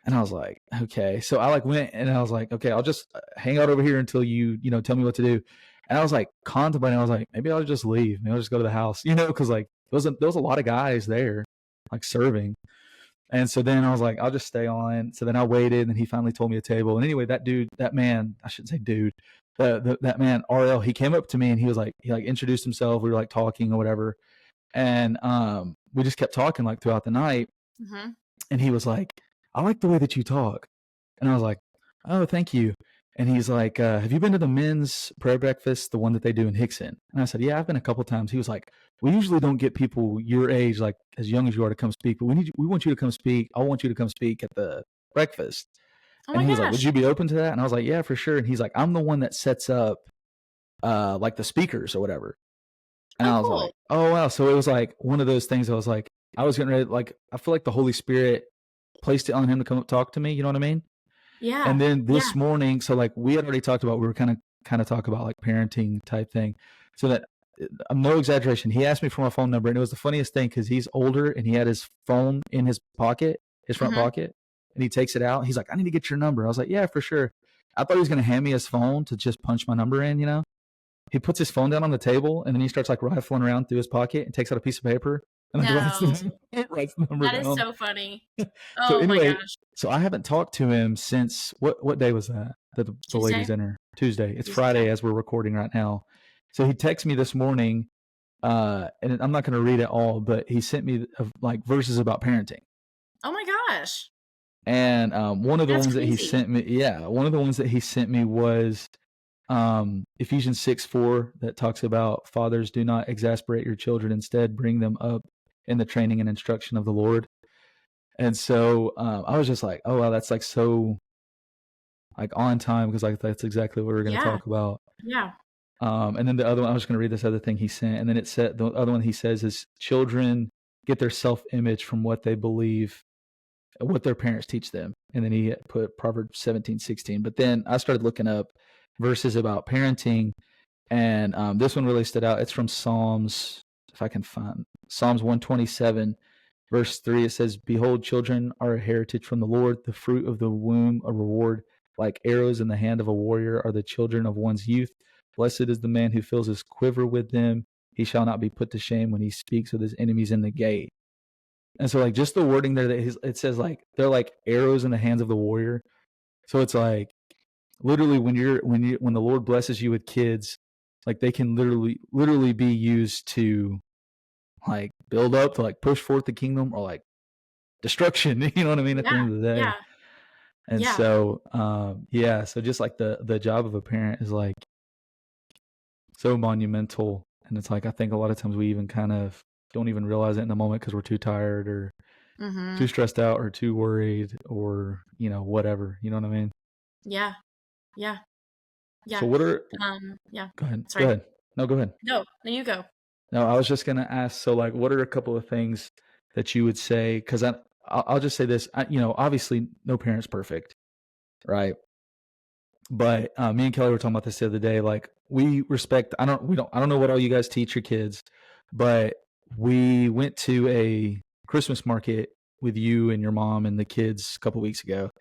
And I was like, okay. So I like went and I was like, okay, I'll just hang out over here until you know, tell me what to do. And I was like contemplating, I was like, maybe I'll just leave. Maybe I'll just go to the house, you know, because like there was a lot of guys there like serving. And so then I was like, I'll just stay on. So then I waited, and he finally told me a table. And anyway, that man, I shouldn't say dude, that man, RL, he came up to me and he was like, he like introduced himself. We were like talking or whatever. And we just kept talking like throughout the night. Mm-hmm. And he was like, I like the way that you talk. And I was like, oh, thank you. And he's like, have you been to the men's prayer breakfast, the one that they do in Hickson? And I said, yeah, I've been a couple of times. He was like, we usually don't get people your age, like as young as you are, to come speak, but we want you to come speak. I want you to come speak at the breakfast. Oh and my he was gosh. like, would you be open to that? And I was like, yeah, for sure. And he's like, I'm the one that sets up like the speakers or whatever. And I was cool. like, oh, wow. So it was like one of those things. I was like, I was getting ready, like, I feel like the Holy Spirit placed it on him to come up talk to me. You know what I mean? Yeah. And then this morning, so like we had already talked about, we were kind of talk about like parenting type thing. So that no exaggeration, he asked me for my phone number, and it was the funniest thing because he's older and he had his phone in his pocket, his front pocket, and he takes it out. He's like, I need to get your number. I was like, yeah, for sure. I thought he was going to hand me his phone to just punch my number in, you know? He puts his phone down on the table, and then he starts like rifling around through his pocket and takes out a piece of paper and like writes the number down. That is so funny. So Oh anyway, my gosh. So I haven't talked to him since what day was that? The ladies' dinner. Tuesday. It's Friday as we're recording right now. So he texted me this morning, and I'm not going to read it all, but he sent me like verses about parenting. Oh my gosh. And one of the That's ones that he crazy. sent me, one of the ones that he sent me was Ephesians 6:4 that talks about fathers, do not exasperate your children, instead bring them up in the training and instruction of the Lord. And so I was just like, oh wow, that's like so like on time, because like that's exactly what we're going to Yeah. talk about. Yeah. And then the other one, I was going to read this other thing he sent, and then it said the other one he says is children get their self-image from what they believe, what their parents teach them. And then he put Proverbs 17:16. But then I started looking up verses about parenting, and this one really stood out. It's from Psalms, if I can find Psalms 127, verse 3. It says, "Behold, children are a heritage from the Lord, the fruit of the womb a reward. Like arrows in the hand of a warrior are the children of one's youth. Blessed is the man who fills his quiver with them. He shall not be put to shame when he speaks with his enemies in the gate." And so, like, just the wording there that it says, like, they're like arrows in the hands of the warrior. So it's like literally when the Lord blesses you with kids, like they can literally be used to like build up, to like push forth the kingdom, or like destruction. You know what I mean? At the Yeah. end of the day. Yeah. And Yeah. so, so just like the job of a parent is like so monumental. And it's like, I think a lot of times we even kind of don't even realize it in the moment because we're too tired or Mm-hmm. too stressed out or too worried or, whatever. You know what I mean? Yeah. Yeah. Yeah. So what are, Yeah. go ahead. Sorry. Go ahead. No, go ahead. No, you go. No, I was just going to ask, so like, what are a couple of things that you would say? Because I'll just say this, obviously no parent's perfect, right? But me and Kelly were talking about this the other day. Like, we respect. I don't know what all you guys teach your kids, but we went to a Christmas market with you and your mom and the kids a couple weeks ago.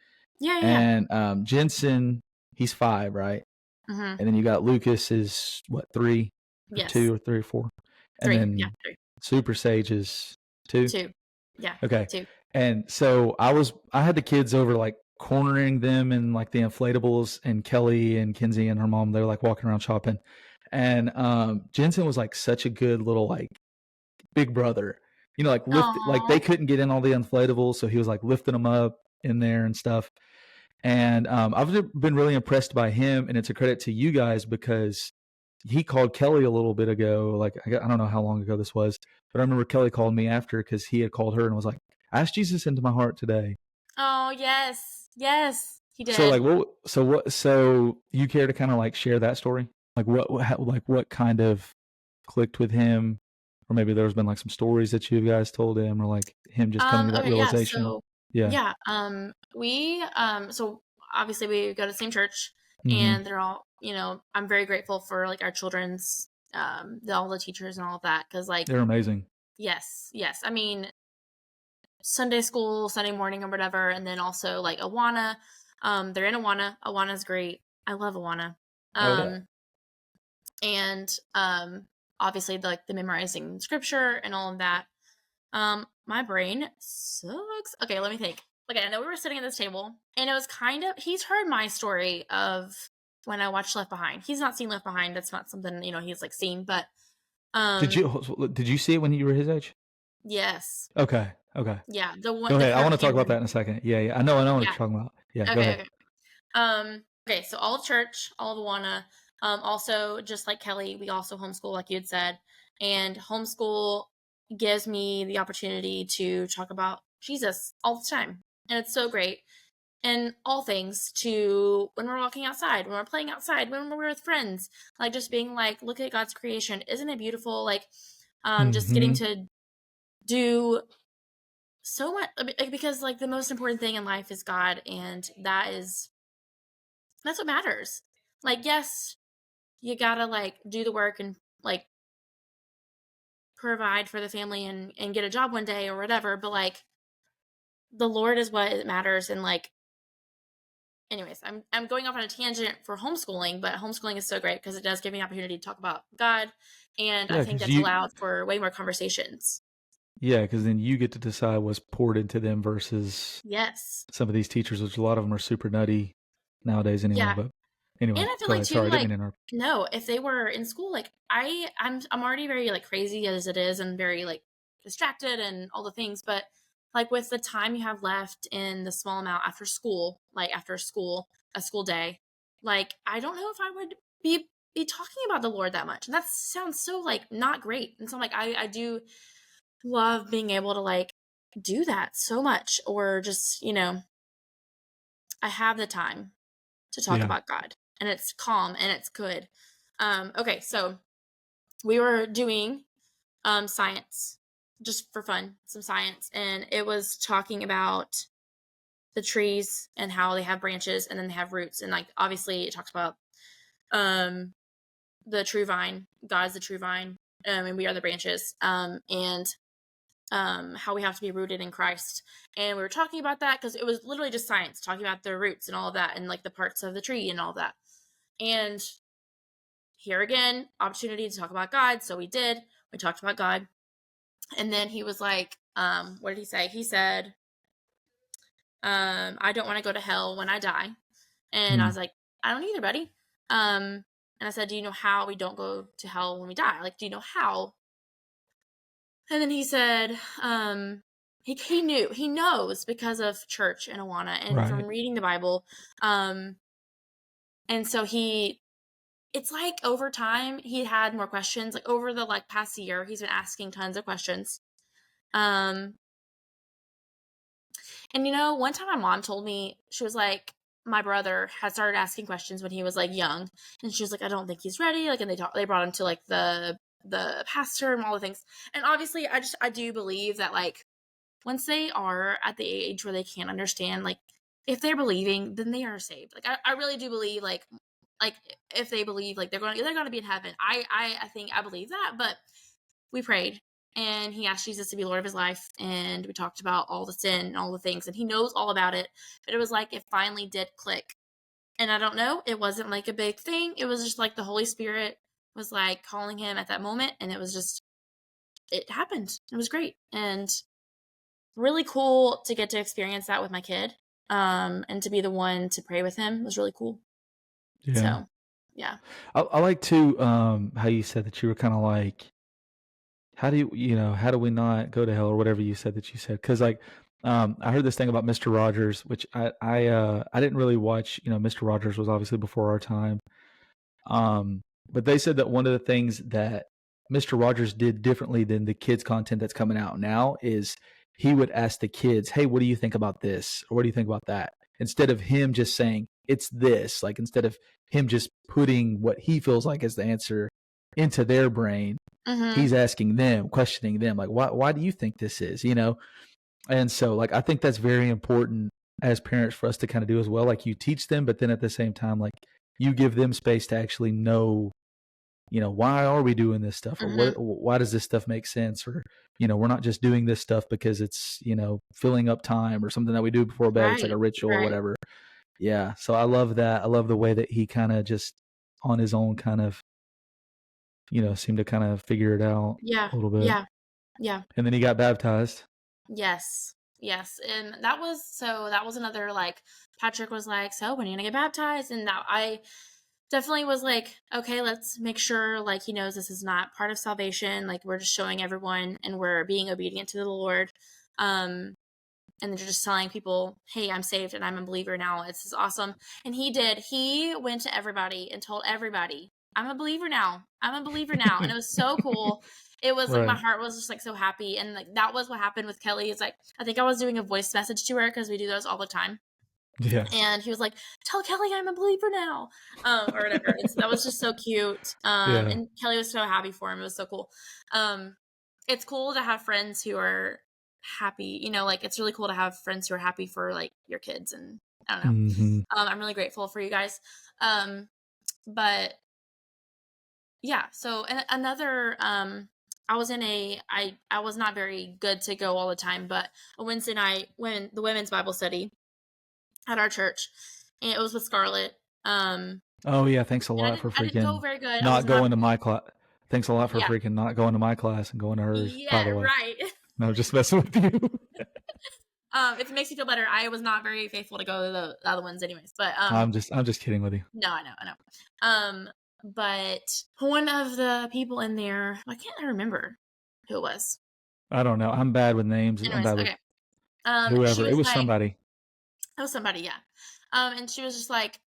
Yeah. And Jensen, he's 5, right? Mm-hmm. And then you got Lucas is what, 3, or Yes. 2 or 3 or 4, and 3. then 3. Super Sage is 2. 2. Yeah. Okay. 2. And so I had the kids over, like cornering them in like the inflatables, and Kelly and Kinzie and her mom, they're like walking around shopping. And Jensen was like such a good little like big brother, like like they couldn't get in all the inflatables, so he was like lifting them up in there and stuff. And I've been really impressed by him, and it's a credit to you guys because he called Kelly a little bit ago. Like, I don't know how long ago this was, but I remember Kelly called me after because he had called her and was like, "Ask Jesus into my heart today." Oh, yes. Yes, he did. So like, so you care to kind of like share that story? Like what kind of clicked with him, or maybe there's been like some stories that you guys told him, or like him just coming to that realization. Yeah. We so obviously we go to the same church, and they're all, I'm very grateful for like our children's all the teachers and all of that, because like they're amazing. Yes. I mean, Sunday school, Sunday morning or whatever, and then also like Awana. They're in Awana. Awana's great. I love Awana. And obviously the memorizing scripture and all of that. My brain sucks. Okay, let me think. Okay, I know we were sitting at this table, and it was he's heard my story of when I watched Left Behind. He's not seen Left Behind. That's not something, he's like seen, but did you see it when you were his age? Yes. Okay. Yeah, the one. Go ahead. I want to talk about that in a second. Yeah. I know what you're talking about. Yeah. Go ahead. Okay. Okay. So all of church, all of Awana. Also, just like Kelly, we also homeschool, like you had said, and homeschool gives me the opportunity to talk about Jesus all the time, and it's so great. And all things, to when we're walking outside, when we're playing outside, when we're with friends, like just being like, look at God's creation, isn't it beautiful? Like, just getting to do so much, because like the most important thing in life is God, and that's what matters. Like, yes, you gotta like do the work and like provide for the family and get a job one day or whatever, but like the Lord is what matters. And like, anyways, I'm going off on a tangent for homeschooling, but homeschooling is so great because it does give me an opportunity to talk about God, and I think that's allowed for way more conversations. Yeah, because then you get to decide what's poured into them versus some of these teachers, which a lot of them are super nutty nowadays anyway. Yeah. But anyway, and I feel like too, like, no, if they were in school, like I'm already very like crazy as it is, and very like distracted and all the things, but like with the time you have left in the small amount after school, like after school, a school day, like I don't know if I would be talking about the Lord that much. And that sounds so like not great. And so I'm like, I do love being able to like do that so much, or just, I have the time to talk Yeah. about God, and it's calm and it's good. Okay, so we were doing science just for fun, some science, and it was talking about the trees and how they have branches and then they have roots, and like obviously it talks about um the true vine, God is the true vine, and we are the branches, and how we have to be rooted in Christ. And we were talking about that because it was literally just science, talking about the roots and all of that, and like the parts of the tree and all of that. And here again, opportunity to talk about God. So we did. We talked about God. And then he was like, what did he say? He said, I don't want to go to hell when I die. And I was like, I don't either, buddy. And I said, do you know how we don't go to hell when we die? Like, do you know how? And then he said, he knows because of church and Awana and from reading the Bible. And so it's like over time he had more questions. Like over the like past year, he's been asking tons of questions. And one time my mom told me, she was like, my brother had started asking questions when he was like young, and she was like, I don't think he's ready. Like, and they brought him to like the pastor and all the things. And obviously I do believe that like once they are at the age where they can't understand, like if they're believing, then they are saved. Like I really do believe like if they believe like they're going to be in heaven. I think I believe that. But we prayed and he asked Jesus to be Lord of his life, and we talked about all the sin and all the things, and he knows all about it. But it was like it finally did click. And I don't know, it wasn't like a big thing. It was just like the Holy Spirit was like calling him at that moment, and it happened. It was great and really cool to get to experience that with my kid, and to be the one to pray with him was really cool. Yeah. So yeah. I like to how you said that you were kind of like, how do how do we not go to hell, or whatever you said that you said? Because like I heard this thing about Mr. Rogers, which I didn't really watch. Mr. Rogers was obviously before our time. But they said that one of the things that Mr. Rogers did differently than the kids content that's coming out now is he would ask the kids, hey, what do you think about this? Or what do you think about that? Instead of him just saying, it's this, like instead of him just putting what he feels like is the answer into their brain, he's asking them, questioning them, like, why do you think this is, And so like, I think that's very important as parents for us to kind of do as well. Like you teach them, but then at the same time, like you give them space to actually know, why are we doing this stuff, or why does this stuff make sense? Or, we're not just doing this stuff because it's, filling up time or something that we do before bed. It's like a ritual or whatever. Yeah. So I love that. I love the way that he kind of just on his own kind of, seemed to kind of figure it out a little bit. Yeah. And then he got baptized. Yes. And that was another, like, Patrick was like, so when are you gonna get baptized? And that I definitely was like, okay, let's make sure like he knows this is not part of salvation. Like we're just showing everyone and we're being obedient to the Lord. And they're just telling people, hey, I'm saved and I'm a believer now. This is awesome. And he went to everybody and told everybody, I'm a believer now. I'm a believer now. And it was so cool. It was like my heart was just like so happy. And like that was what happened with Kelly. Is like I think I was doing a voice message to her because we do those all the time. Yeah. And he was like, tell Kelly I'm a believer now. Or whatever. And so that was just so cute. And Kelly was so happy for him. It was so cool. It's cool to have friends who are happy, like it's really cool to have friends who are happy for like your kids, and I don't know. I'm really grateful for you guys. But yeah, so another I was in I was not very good to go all the time, but a Wednesday night when the women's Bible study at our church, and it was with Scarlett. Oh yeah, thanks a lot for I didn't go freaking very good. not going to my class. Thanks a lot for freaking not going to my class and going to hers. Yeah, by the way. right. No, just messing with you. If it makes you feel better, I was not very faithful to go to the other ones anyways, but I'm just kidding with you. No, I know. But one of the people in there, I can't remember who it was. I don't know. I'm bad with names. Anyways, I'm bad okay. She Whoever. It was was like, somebody. oh, somebody, yeah. And she was just like,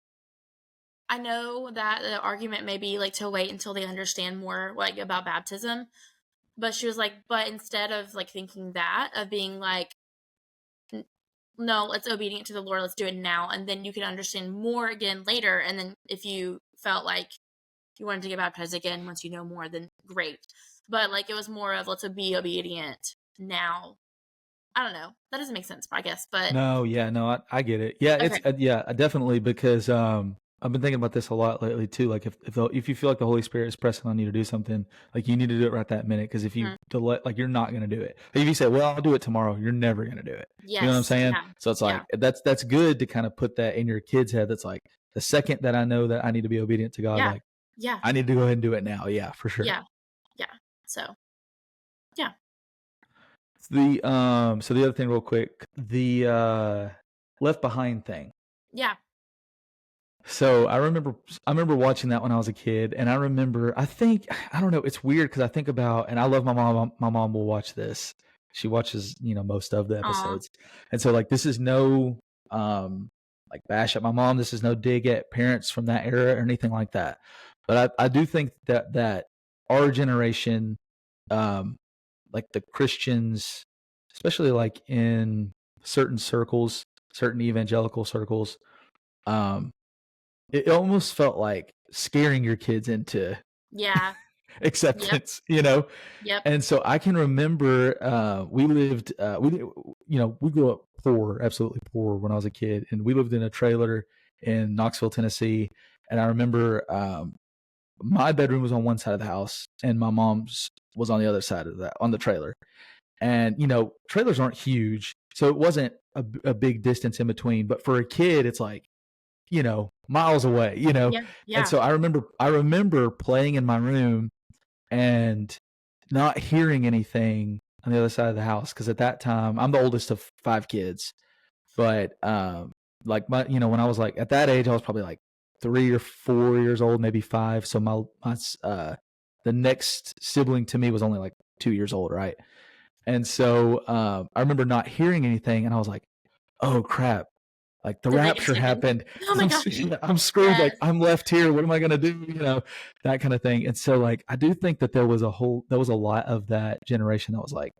I know that the argument may be like to wait until they understand more like about baptism, but she was like, but instead of like thinking that, of being like, no, let's obedient to the Lord, let's do it now, and then you can understand more again later. And then if you felt like you wanted to get baptized again once you know more, then great. But like it was more of let's be obedient now. I don't know. That doesn't make sense, I guess. But No, yeah, no, I get it. Yeah, it's okay, yeah, definitely because I've been thinking about this a lot lately too. Like if you feel like the Holy Spirit is pressing on you to do something, like you need to do it right that minute. Because if you mhm. delay, like you're not going to do it. Like if you say, "Well, I'll do it tomorrow," you're never going to do it. You know what I'm Yes, saying? yeah, So it's yeah, like that's good to kind of put that in your kid's head. That's like the second that I know that I need to be obedient to God, yeah, like yeah, I need to go ahead and do it now. Yeah, for sure. yeah, yeah. So yeah, So the other thing, real quick, the Left Behind thing. yeah. So I remember watching that when I was a kid, and I think I don't know, it's weird because I think about, and I love my mom. My mom will watch this. She watches, most of the Aw, episodes, and so like this is no like bash at my mom. This is no dig at parents from that era or anything like that. But I do think that our generation, um, like the Christians, especially like in certain circles, certain evangelical circles, um, it almost felt like scaring your kids into yeah, yep, acceptance, yep. And so I can remember we lived we grew up poor, absolutely poor when I was a kid, and we lived in a trailer in Knoxville, Tennessee. And I remember my bedroom was on one side of the house, and my mom's was on the other side of that on the trailer. And trailers aren't huge, so it wasn't a big distance in between. But for a kid, it's like miles away, Yeah, And yeah, so I remember playing in my room and not hearing anything on the other side of the house because at that time I'm the oldest of 5 kids, but like when I was like at that age I was probably like 3 or 4 years old, maybe 5. So the next sibling to me was only like 2 years old, right? And so I remember not hearing anything, and I was like, "Oh crap! Like the did they get rapture saved? happened. Oh my gosh. I'm screwed. Like Yes. I'm left here. What am I gonna do? That kind of thing." And so like I do think that there was a lot of that generation that was like,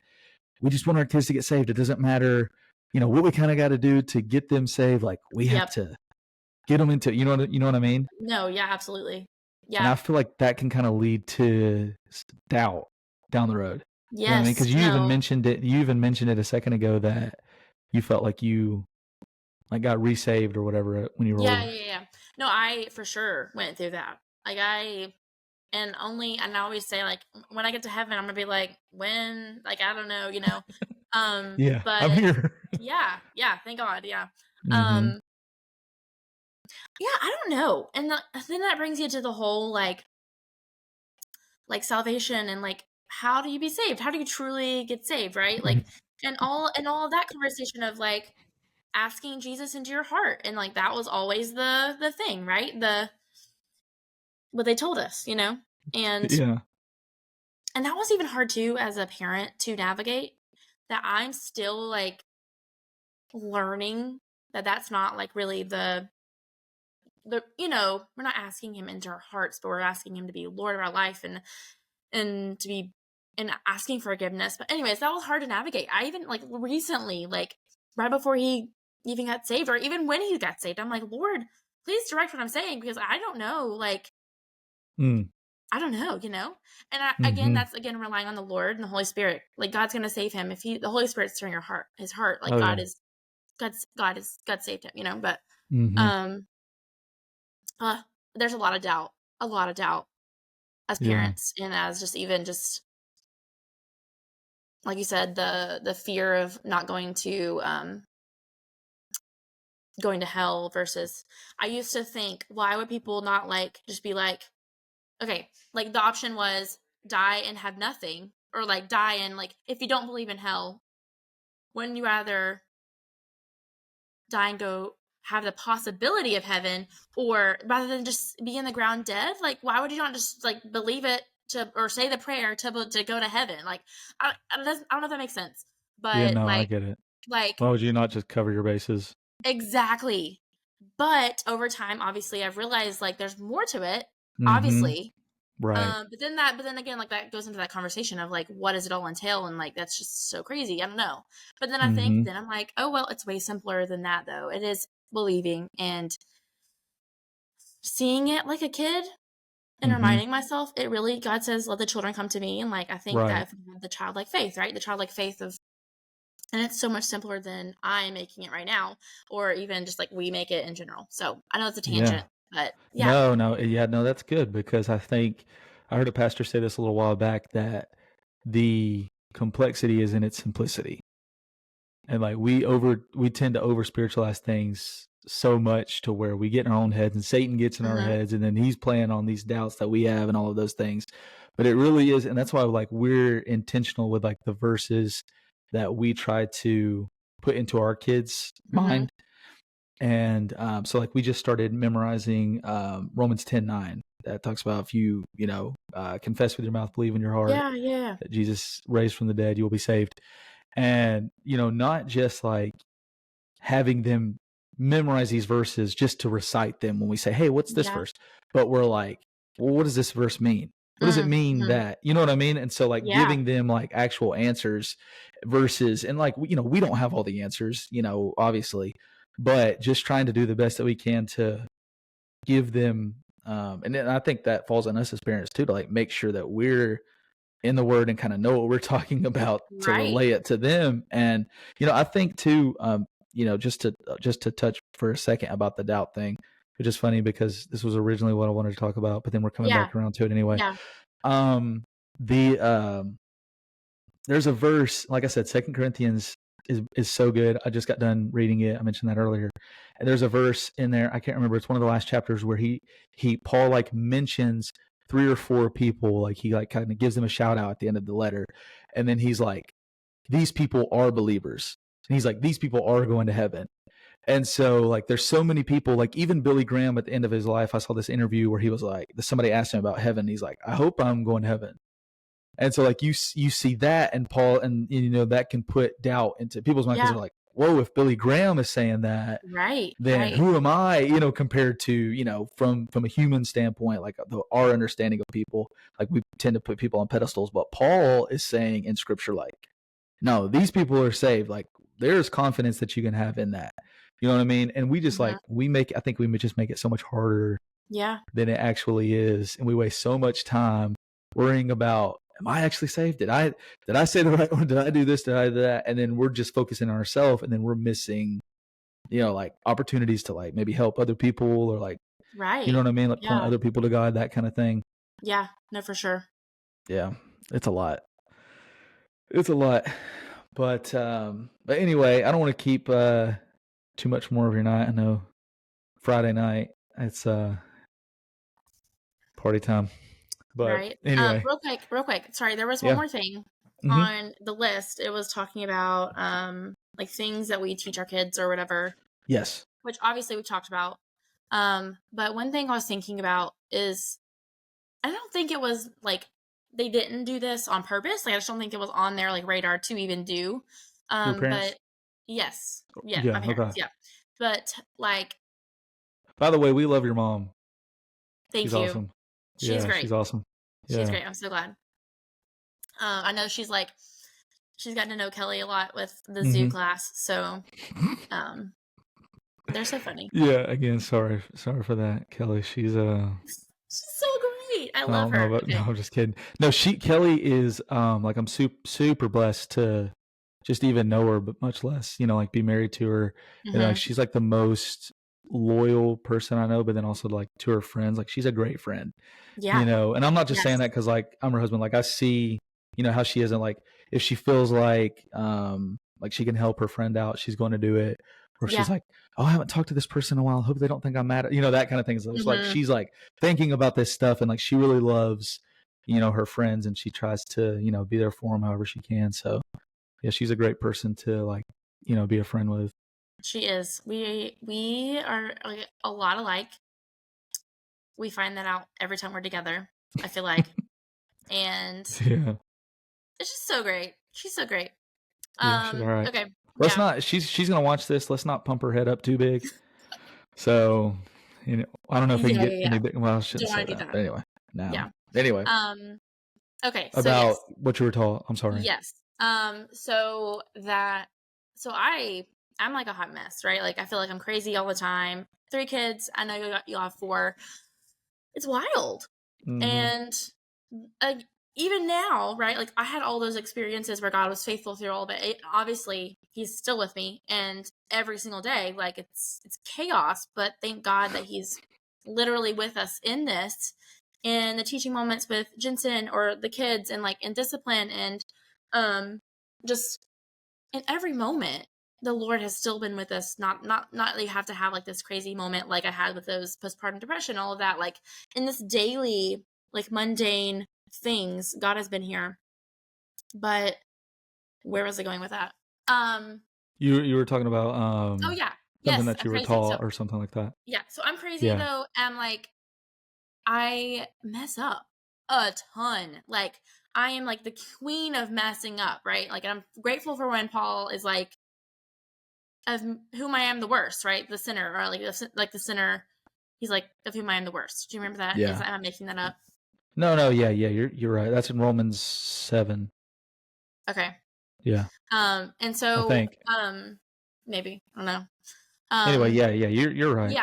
we just want our kids to get saved. It doesn't matter, what we kind of got to do to get them saved. Like we have Yep. to get them into, you know what I mean? No, yeah, absolutely. And Yeah. I feel like that can kind of lead to doubt down the road. You know what I mean? Yes. Because you even No. mentioned it. You even mentioned it a second ago that you felt like you like got resaved or whatever when you were Yeah, older. yeah, yeah. No, I for sure went through that. Like and I always say like when I get to heaven, I'm gonna be like, when? Like I don't know. Yeah, I'm But here. yeah, yeah, thank God, yeah. Hmm. Um, yeah, I don't know. And then that brings you to the whole like salvation and like how do you be saved? How do you truly get saved, right? Like and all of that conversation of like asking Jesus into your heart. And like that was always the thing, right? What they told us. And Yeah. and that was even hard too as a parent to navigate, that I'm still like learning that that's not like really we're not asking him into our hearts, but we're asking him to be Lord of our life and to be and asking forgiveness. But anyways, that was hard to navigate. I even like recently, like right before he even got saved, or even when he got saved, I'm like, Lord, please direct what I'm saying because I don't know. Like Mm. I don't know. And again, Hmm. that's again relying on the Lord and the Holy Spirit. Like God's gonna save him if the Holy Spirit's turning his heart. Like Oh yeah. God saved him. But Hmm. um, uh, there's a lot of doubt as Yeah. parents and as just like you said, the fear of not going to hell versus I used to think, why would people not like just be like, okay, like the option was die and have nothing, or like die and like if you don't believe in hell, wouldn't you rather die and go have the possibility of heaven, or rather than just be in the ground dead? Like why would you not just like believe it to or say the prayer to go to heaven? Like I don't know if that makes sense, Yeah. but No, I like get it. Like, Why would you not just cover your bases? exactly. But over time, obviously, I've realized like there's more to it. Mm-hmm. Obviously, Right. but then again, like that goes into that conversation of like, what does it all entail? And like, that's just so crazy. I don't know. But then Mm-hmm. then I'm like, oh, well, it's way simpler than that though. It is believing and seeing it like a kid and Mm-hmm. reminding myself, it really, God says, let the children come to me. And like, I think that Right. if we have the childlike faith, right? The childlike faith of, and it's so much simpler than I'm making it right now, or even just like we make it in general. So I know it's a Yeah. tangent, but yeah. No, yeah, no, that's good because I think I heard a pastor say this a little while back that the complexity is in its simplicity. And like we tend to over spiritualize things so much to where we get in our own heads and Satan gets in our Mm-hmm. heads and then he's playing on these doubts that we have and all of those things. But it really is, and that's why like we're intentional with like the verses that we try to put into our kids' Mm-hmm. mind. And so like we just started memorizing Romans 10:9 that talks about if you confess with your mouth, believe in your heart Yeah. that Jesus raised from the dead, you will be saved. And not just like having them memorize these verses just to recite them when we say, hey, what's this Yeah. verse? But we're like, well, what does this verse mean? What does it mean Mm-hmm. that, you know what I mean? And so like Yeah. giving them like actual answers versus, and like, we don't have all the answers, obviously, but just trying to do the best that we can to give them. And then I think that falls on us as parents too, to like make sure that we're in the word and kind of know what we're talking about to Right. relay it to them. And I think too, just to touch for a second about the doubt thing, which is funny because this was originally what I wanted to talk about, but then we're coming Yeah. back around to it anyway. Yeah. The there's a verse, like I said, 2 Corinthians is so good. I just got done reading it. I mentioned that earlier. And there's a verse in there, I can't remember, it's one of the last chapters where Paul like mentions 3 or 4 people, like he like kind of gives them a shout out at the end of the letter. And then he's like, these people are believers. And he's like, these people are going to heaven. And so like there's so many people, like even Billy Graham at the end of his life, I saw this interview where he was like, somebody asked him about heaven. He's like, I hope I'm going to heaven. And so like you see that, and Paul, and that can put doubt into people's mind because Yeah. they're like, whoa, if Billy Graham is saying that, Right. then Right. who am I, compared to, from a human standpoint, like our understanding of people, like we tend to put people on pedestals, but Paul is saying in scripture, like, no, these people are saved. Like there's confidence that you can have in that. You know what I mean? And we just Mm-hmm. I think we just make it so much harder Yeah. than it actually is. And we waste so much time worrying about, am I actually saved? Did I say the right one? Did I do this? Did I do that? And then we're just focusing on ourselves, and then we're missing, like opportunities to like maybe help other people or like, Right. you know what I mean? Like point Yeah. other people to God, that kind of thing. Yeah. No, for sure. Yeah. It's a lot. But anyway, I don't want to keep too much more of your night. I know Friday night, it's party time. But Right. anyway, Real quick. Sorry, there was one yeah. more thing Mm-hmm. on the list. It was talking about like things that we teach our kids or whatever, Yes. which obviously we've talked about. But one thing I was thinking about is I don't think it was like they didn't do this on purpose. Like I just don't think it was on their like radar to even do. Your parents? But yes. Yeah, Yeah. my Okay. parents, yeah. But like By the way, we love your mom. thank She's you. awesome. She's Yeah, great. she's awesome. She's Yeah. great. I'm so glad. I know she's gotten to know Kelly a lot with the zoo class, so they're so funny. Yeah. Again, sorry for that, Kelly. She's She's so great. I I love don't know, her. but no, Okay. I'm just kidding. No, Kelly is like I'm super blessed to just even know her, but much less like be married to her. And like Mm-hmm. she's like the most loyal person I know, but then also like to her friends, like she's a great friend. Yeah. And I'm not just saying Yes. that because like I'm her husband. Like I see, how she isn't, like if she feels like she can help her friend out, she's going to do it. Or Yeah. she's like, oh, I haven't talked to this person in a while. Hope they don't think I'm mad at, that kind of thing. So it's like Mm-hmm. she's like thinking about this stuff, and like she really loves, her friends, and she tries to, be there for them however she can. So yeah, she's a great person to like, be a friend with. She is. We are like a lot alike. We find that out every time we're together, I feel like. And Yeah. it's just so great. She's so great. Yeah, she's all right. Okay. let's Yeah. not. She's gonna watch this. Let's not pump her head up too big. So, I don't know if we can Yeah, get yeah, any yeah. big. Well, I shouldn't Don't say want to do that. that. But anyway, Yeah. Anyway, Okay. So about yes. what you were told. I'm sorry. Yes. So I'm like a hot mess, right? Like I feel like I'm crazy all the time. 3 kids. I know you have 4. It's wild. Mhm. And even now, right? Like I had all those experiences where God was faithful through all of it. Obviously, He's still with me, and every single day, like it's chaos. But thank God that He's literally with us in this, in the teaching moments with Jensen or the kids, and like in discipline, and just in every moment. The Lord has still been with us. Not that you have to have like this crazy moment like I had with those postpartum depression, all of that. Like in this daily, like mundane things, God has been here. But where was I going with that? You were talking about Oh yeah, something yes, that I'm you were crazy. So taught or something like that. yeah, so I'm crazy Yeah. though, and like I mess up a ton. Like I am like the queen of messing up, right? Like I'm grateful for when Paul is like, of whom I am the worst, right? The sinner, or like the sinner. He's like, of whom I am the worst. Do you remember that? Yeah. Am I making that up? No, yeah. You're right. That's in Romans 7. Okay. Yeah. And so, I think. maybe I don't know. Anyway, yeah. You're right.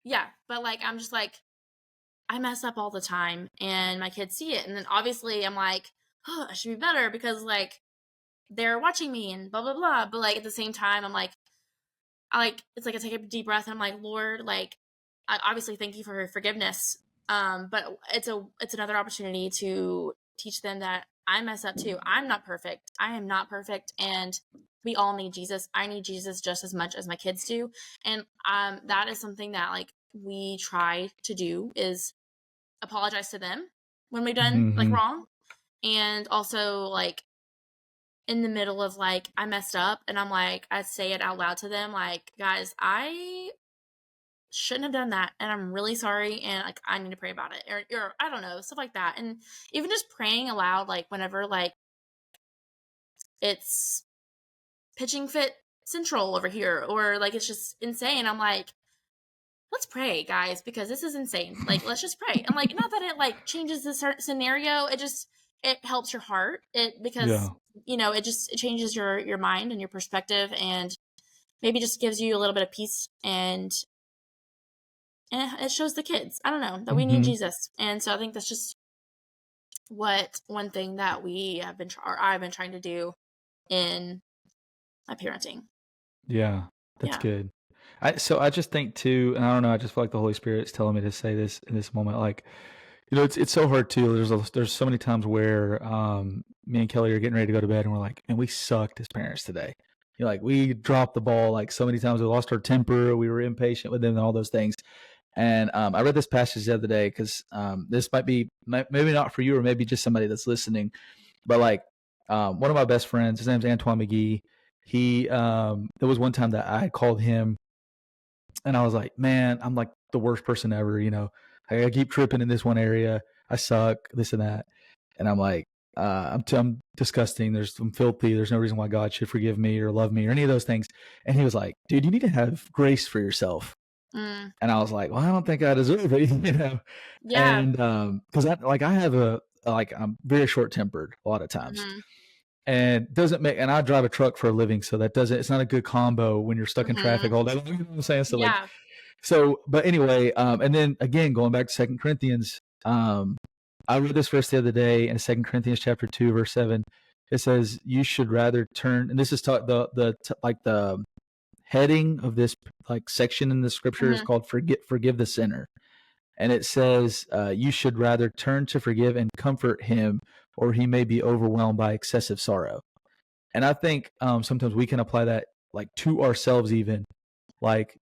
Yeah. But like, I'm just like, I mess up all the time, and my kids see it, and then obviously I'm like, oh, I should be better because like they're watching me and blah blah blah. But like at the same time, I'm like, it's like I take a deep breath and I'm like, Lord, like I obviously thank you for your forgiveness. But it's another opportunity to teach them that I mess up too. I'm not perfect. I am not perfect, and we all need Jesus. I need Jesus just as much as my kids do, and that is something that like we try to do is apologize to them when we've done like Mhm. wrong, and also like in the middle of like I messed up and I'm like I say it out loud to them like, guys, I shouldn't have done that and I'm really sorry and like I need to pray about it, or I don't know, stuff like that. And even just praying aloud, like whenever like it's pitching fit central over here, or like it's just insane, I'm like, let's pray, guys, because this is insane. Like let's just pray. And like not that it like changes the scenario, it helps your heart, because Yeah. it changes your mind and your perspective, and maybe just gives you a little bit of peace, and it shows the kids, I don't know, that we need Mhm. Jesus. And so I think that's just one thing that we have been or I've been trying to do in my parenting. Yeah. That's Yeah. good. So I just think too, and I don't know, I just feel like the Holy Spirit's telling me to say this in this moment. Like, it's so hard too. There's so many times where me and Kelly are getting ready to go to bed and we're like, and we sucked as parents today. Like we dropped the ball like so many times. We lost our temper. We were impatient with them and all those things. And I read this passage the other day because this might be maybe not for you or maybe just somebody that's listening, but like one of my best friends, his name's Antoine McGee. There was one time that I called him and I was like, man, I'm like the worst person ever. I keep tripping in this one area. I suck, this and that. And I'm like, I'm disgusting. I'm filthy. There's no reason why God should forgive me or love me or any of those things. And he was like, dude, you need to have grace for yourself. And I was like, well, I don't think I deserve it, Yeah. And because I'm very short tempered a lot of times. Mm-hmm. And doesn't make, and I drive a truck for a living, so it's not a good combo when you're stuck in traffic all day long. You know what I'm saying? So but anyway, and then again, going back to 2 Corinthians, I read this verse the other day in 2 Corinthians chapter 2, verse 7. It says, you should rather turn, and this is the heading of this like section in the scripture is called forgive the sinner. And it says, you should rather turn to forgive and comfort him, or he may be overwhelmed by excessive sorrow. And I think sometimes we can apply that like to ourselves even. Like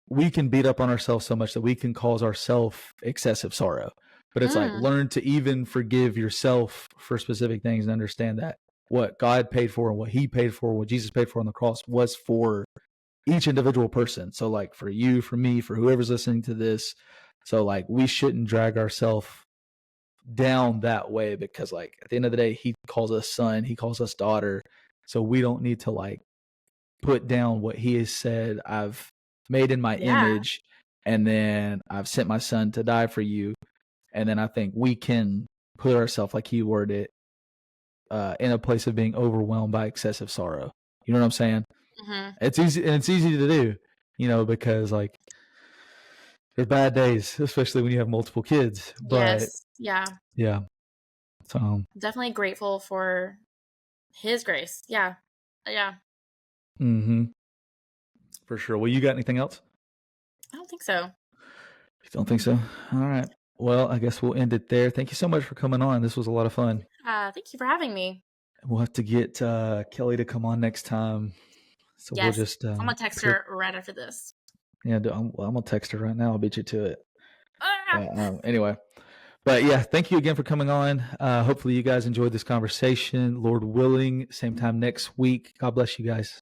we can beat up on ourselves so much that we can cause ourselves excessive sorrow. But it's like learn to even forgive yourself for specific things and understand that what God paid for and what he paid for, what Jesus paid for on the cross was for each individual person. So like for you, for me, for whoever's listening to this. So like we shouldn't drag ourselves down that way, because like at the end of the day, he calls us son, he calls us daughter. So we don't need to like put down what he has said. I've made in my image, and then I've sent my son to die for you. And then I think we can put ourselves, like he worded it, in a place of being overwhelmed by excessive sorrow. You know what I'm saying? Mm-hmm. It's easy, and it's easy to do, because like there's bad days, especially when you have multiple kids. But Yes. Yeah. yeah, so Definitely grateful for his grace. Yeah. Yeah. for sure. Well, you got anything else? I don't think so. You don't think so? All right. Well, I guess we'll end it there. Thank you so much for coming on. This was a lot of fun. Thank you for having me. We'll have to get Kelly to come on next time. So Yes. we'll just. I'm gonna text her right after this. Yeah, I'm gonna text her right now. I'll beat you to it. Ah! Anyway, but yeah, thank you again for coming on. Hopefully, you guys enjoyed this conversation. Lord willing, same time next week. God bless you guys.